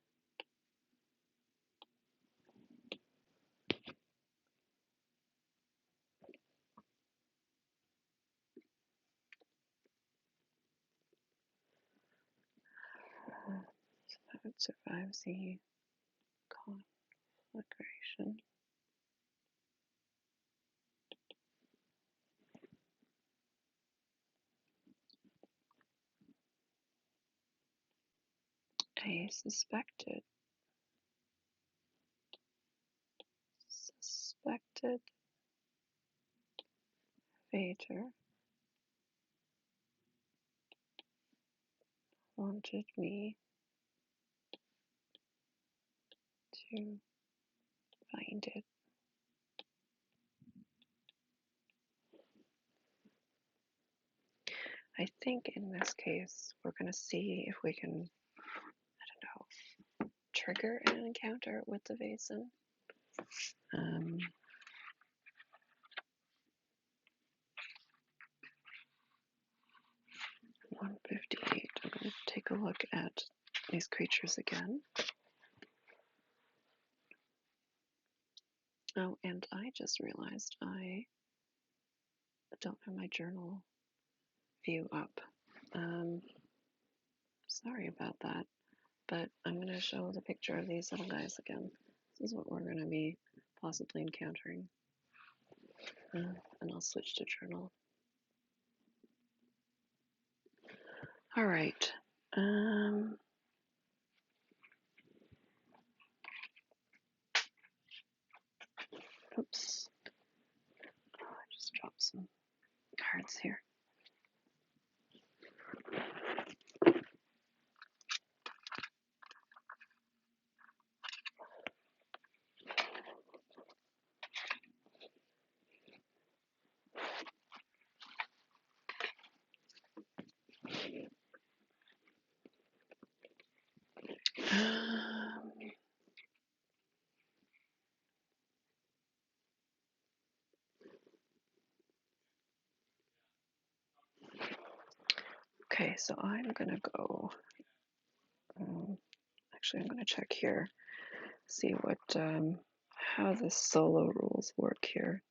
survives the conflagration. A suspected Vader wanted me to find it. I think in this case, we're going to see if we can, I don't know, trigger an encounter with the Vaesen. 158. I'm going to take a look at these creatures again. Oh, and I just realized I don't have my journal view up. Sorry about that, but I'm going to show the picture of these little guys again. This is what we're going to be possibly encountering. And I'll switch to journal. All right. Oops. Oh, I just dropped some cards here. Okay, so I'm gonna go. Actually, I'm gonna check here, see what how the solo rules work here.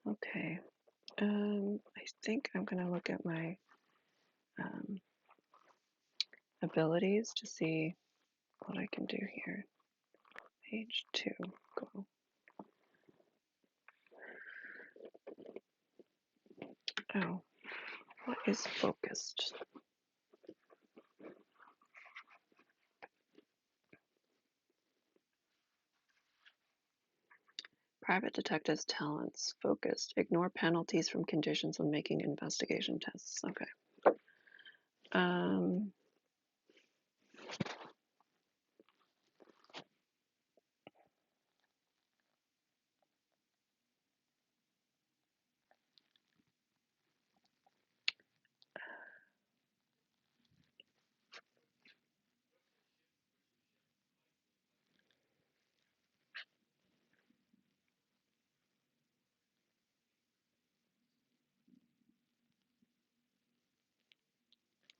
Okay, I think I'm gonna look at my abilities to see what I can do here. Page 2, go. Oh, what is focused? Private detective's talents, focused. Ignore penalties from conditions when making investigation tests. Okay.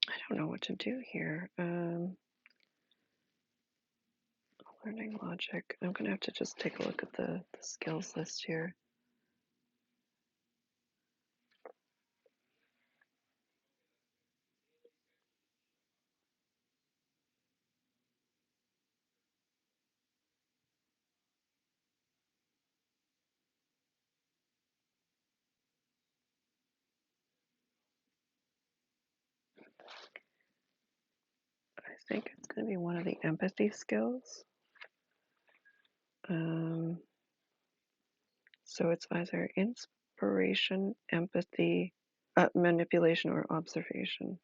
I don't know what to do here. Learning logic. I'm gonna have to just take a look at the skills list here. I think it's gonna be one of the empathy skills. So it's either inspiration, empathy, Manipulation or observation.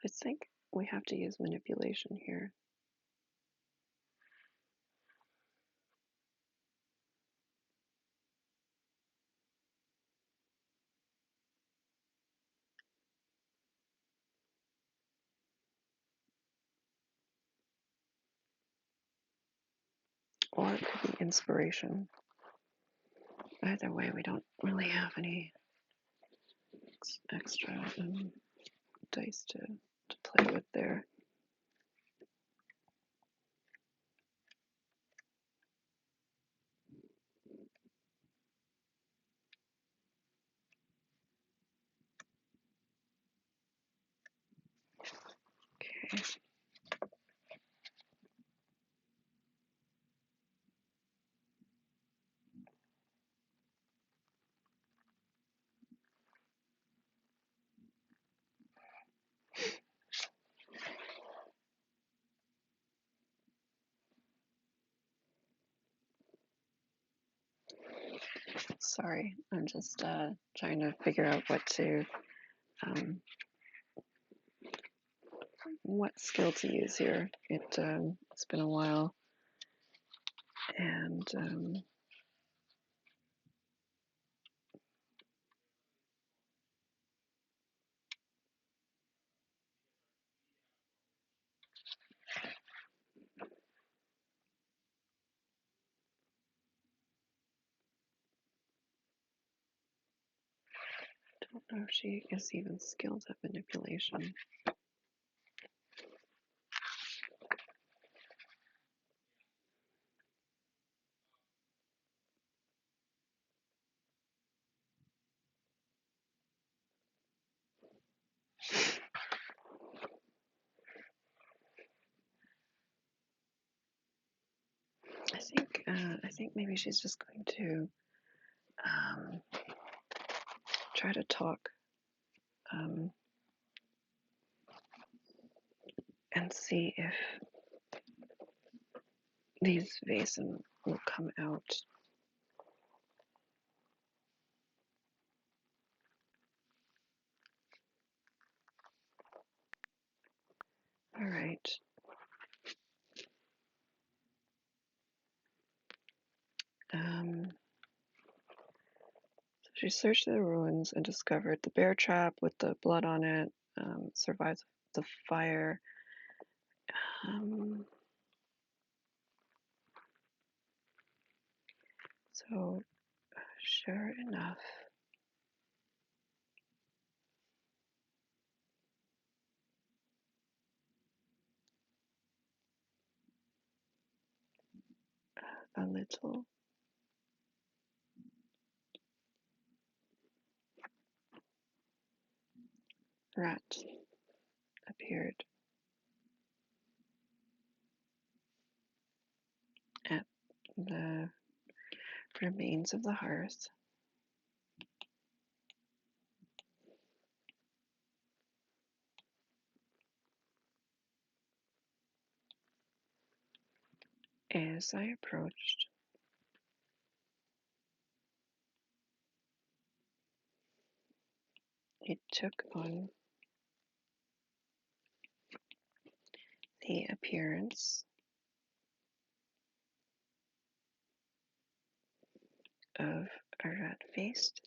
I think we have to use manipulation here. Or it could be inspiration. Either way, we don't really have any extra dice to play with there. Okay. Sorry, I'm just trying to figure out what skill to use here. It's been a while, and I don't know if she is even skilled at manipulation. I think maybe she's just going to try to talk and see if these Vaesen will come out. All right. So she searched the ruins and discovered the bear trap with the blood on it. Survives the fire. So, sure enough, a little rat appeared at the remains of the hearth. As I approached, it took on the appearance of a rat-faced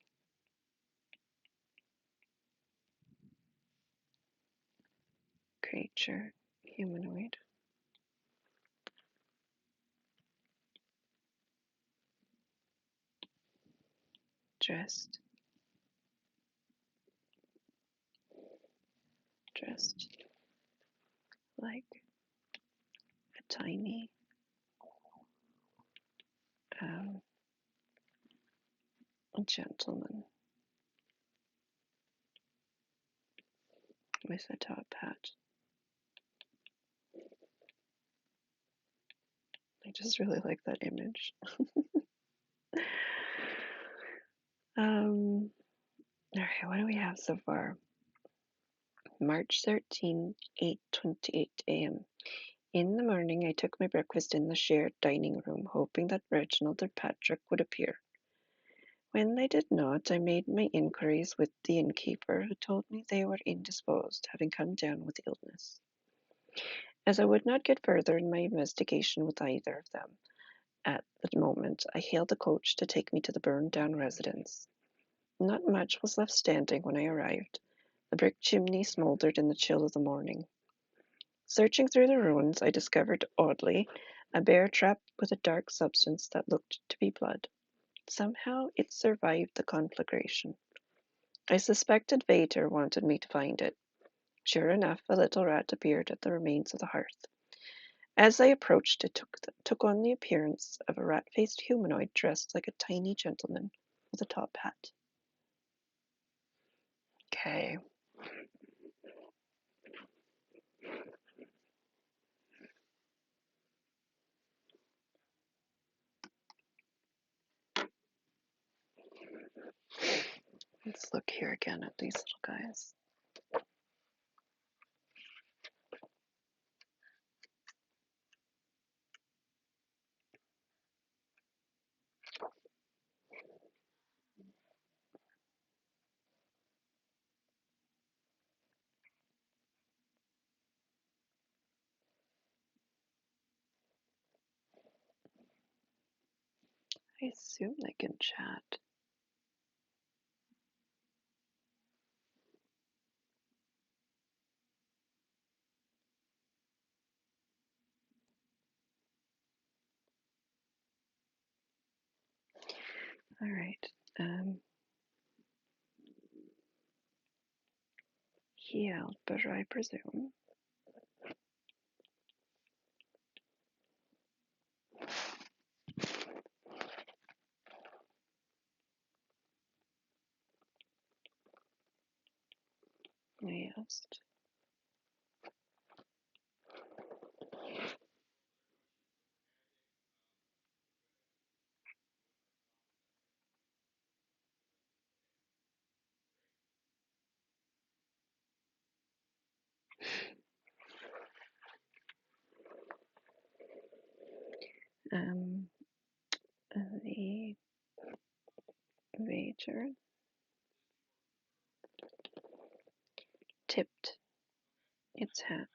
creature, humanoid, dressed like a tiny gentleman with a top hat. I just really like that image. All right, what do we have so far? March 13, 8:28 a.m. In the morning, I took my breakfast in the shared dining room, hoping that Reginald or Patrick would appear. When they did not, I made my inquiries with the innkeeper, who told me they were indisposed, having come down with illness. As I would not get further in my investigation with either of them at the moment, I hailed a coach to take me to the burned-down residence. Not much was left standing when I arrived. The brick chimney smouldered in the chill of the morning. Searching through the ruins, I discovered, oddly, a bear trap with a dark substance that looked to be blood. Somehow it survived the conflagration. I suspected Vater wanted me to find it. Sure enough, a little rat appeared at the remains of the hearth. As I approached, it took on the appearance of a rat-faced humanoid dressed like a tiny gentleman with a top hat. Okay. Let's look here again at these little guys. I assume they can chat. All right. He yelled, better I presume. I asked. The Vader tipped its hat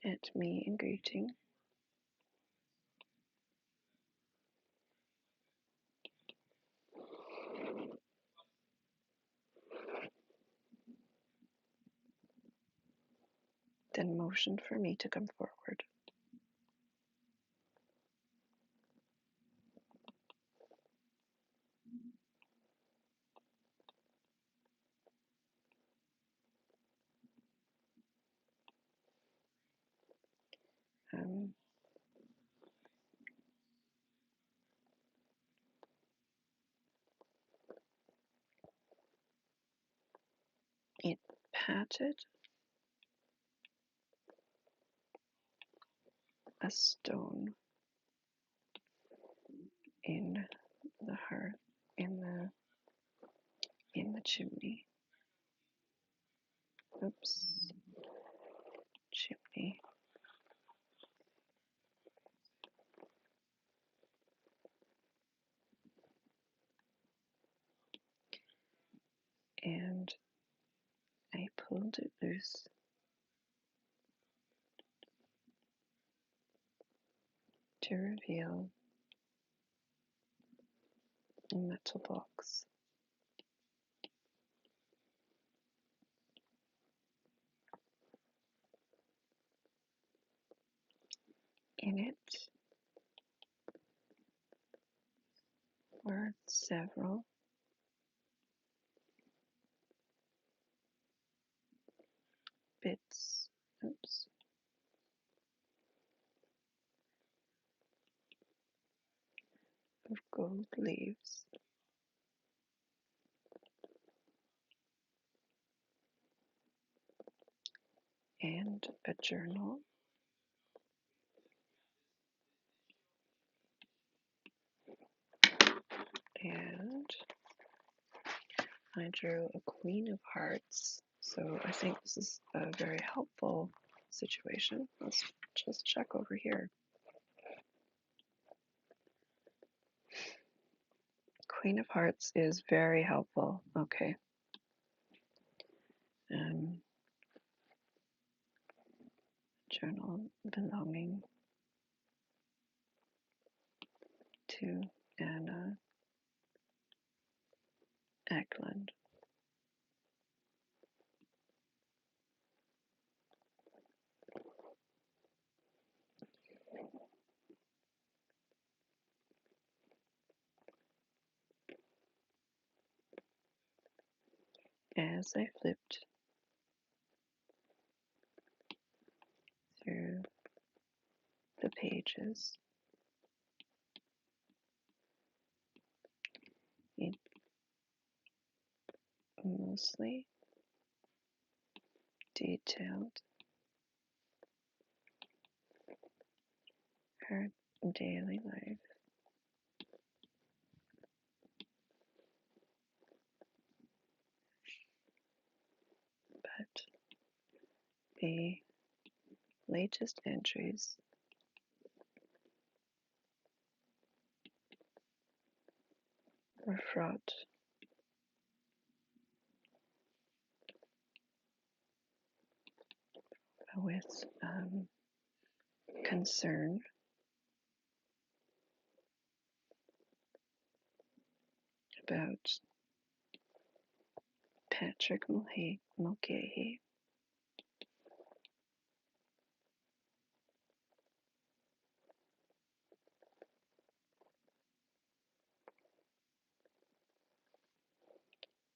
at me in greeting. Then motioned for me to come forward. It patted a stone in the hearth, in the chimney. Oops, chimney. And I pulled it loose to reveal a metal box. In it were several bits, of gold leaves. and a journal. And I drew a Queen of Hearts. So I think this is a very helpful situation. Let's just check over here. Queen of Hearts is very helpful. Okay. Journal belonging to Anna Eklund. As I flipped through the pages, it mostly detailed her daily life, but the latest entries were fraught with concern about Patrick Mulcahy,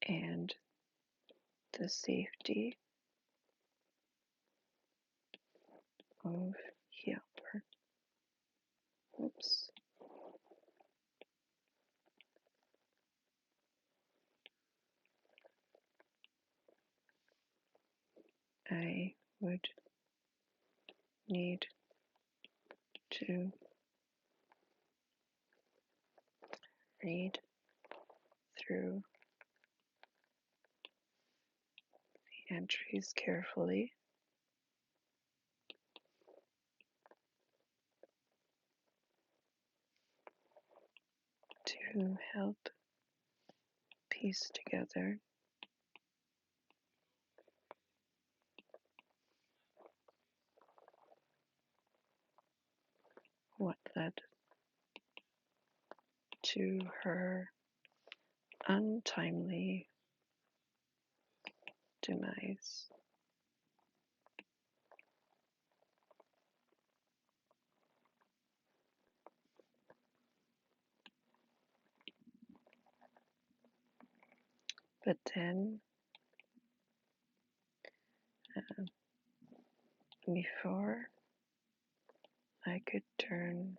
and the safety of Helper. Oops. I would need to read through the entries carefully to help piece together what led to her untimely demise. But then, before I could turn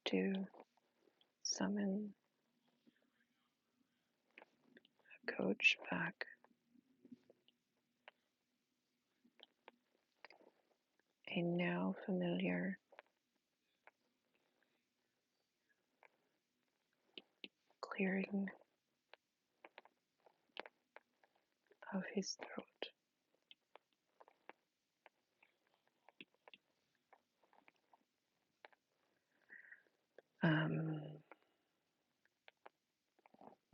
to summon a coach back, a now familiar clearing of his throat.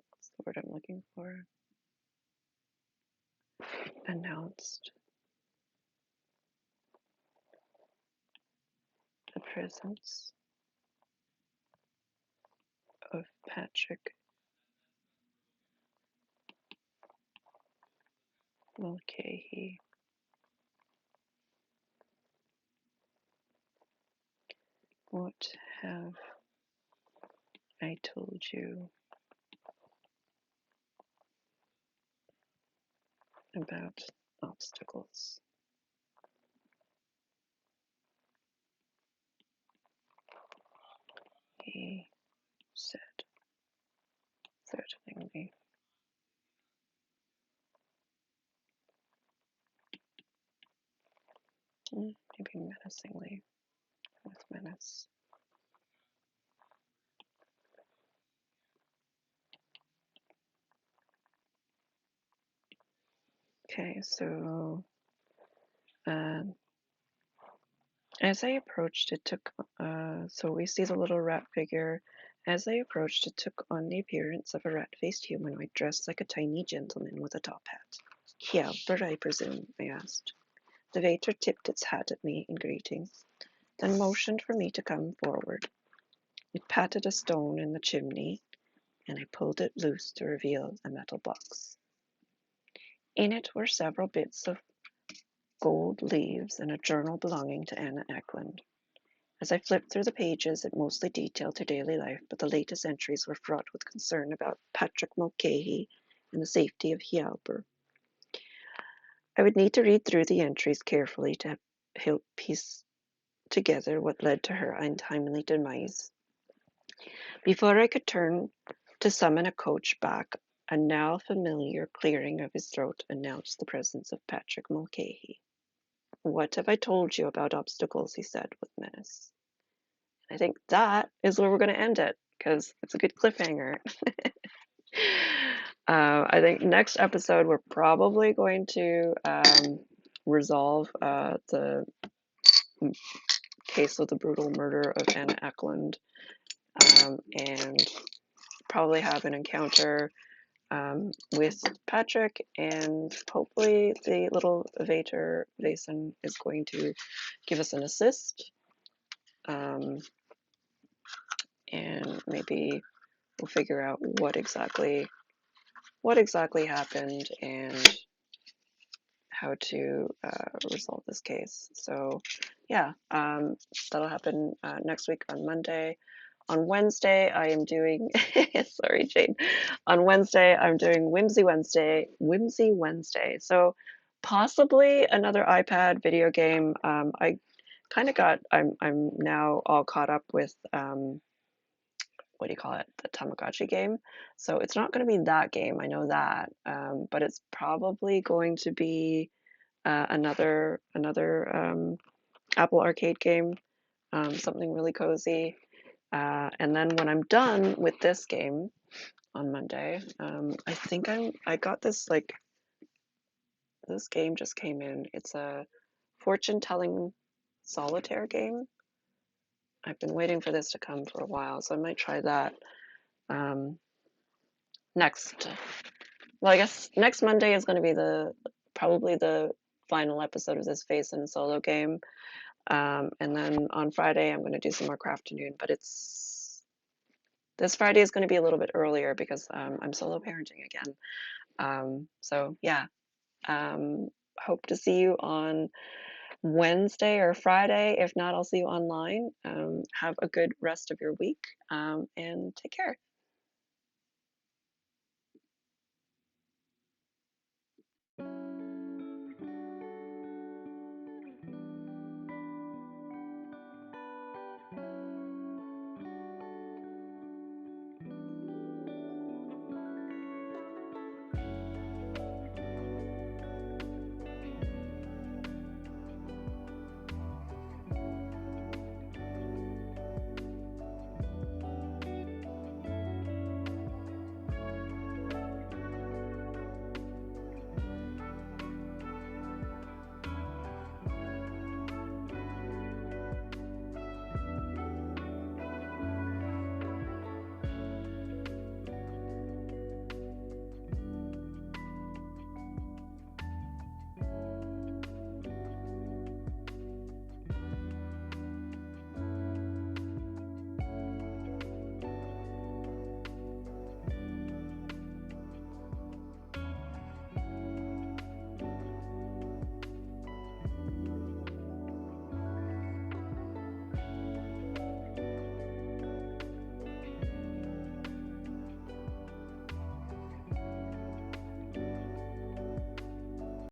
What's the word I'm looking for? Announced the presence of Patrick Mulcahy. What have I told you about obstacles? He said, threateningly. Maybe menacingly with menace. Okay, so um, as I approached, it took, so we see the little rat figure. As I approached, it took on the appearance of a rat-faced humanoid dressed like a tiny gentleman with a top hat. Hjalper, I presume? I asked. The waiter tipped its hat at me in greeting, then motioned for me to come forward. It patted a stone in the chimney, and I pulled it loose to reveal a metal box. In it were several bits of gold leaves and a journal belonging to Anna Eklund. As I flipped through the pages, it mostly detailed her daily life, but the latest entries were fraught with concern about Patrick Mulcahy and the safety of Hjalper. I would need to read through the entries carefully to help piece together what led to her untimely demise. Before I could turn to summon a coach back, a now familiar clearing of his throat announced the presence of Patrick Mulcahy. What have I told you about obstacles? He said with menace. I think that is where we're going to end it because it's a good cliffhanger. I think next episode we're probably going to resolve the case of the brutal murder of Anna Eklund, and probably have an encounter with Patrick, and hopefully the little Vaesen is going to give us an assist, and maybe we'll figure out what exactly happened and how to resolve this case. So yeah, that'll happen next week on Monday. On Wednesday, I am doing, sorry, Jane. On Wednesday, I'm doing Whimsy Wednesday. So possibly another iPad video game. I kind of I'm now all caught up with, what do you call it? The Tamagotchi game. So it's not going to be that game. I know that. But it's probably going to be another Apple Arcade game, something really cozy. And then when I'm done with this game on Monday, I think I got this, like, this game just came in. It's a fortune telling solitaire game. I've been waiting for this to come for a while, so I might try that next. Well, I guess next Monday is going to be probably the final episode of this Vaesen solo game. And then on Friday, I'm going to do some more Crafternoon, but this Friday is going to be a little bit earlier because I'm solo parenting again. So yeah, hope to see you on Wednesday or Friday. If not, I'll see you online. Have a good rest of your week, and take care.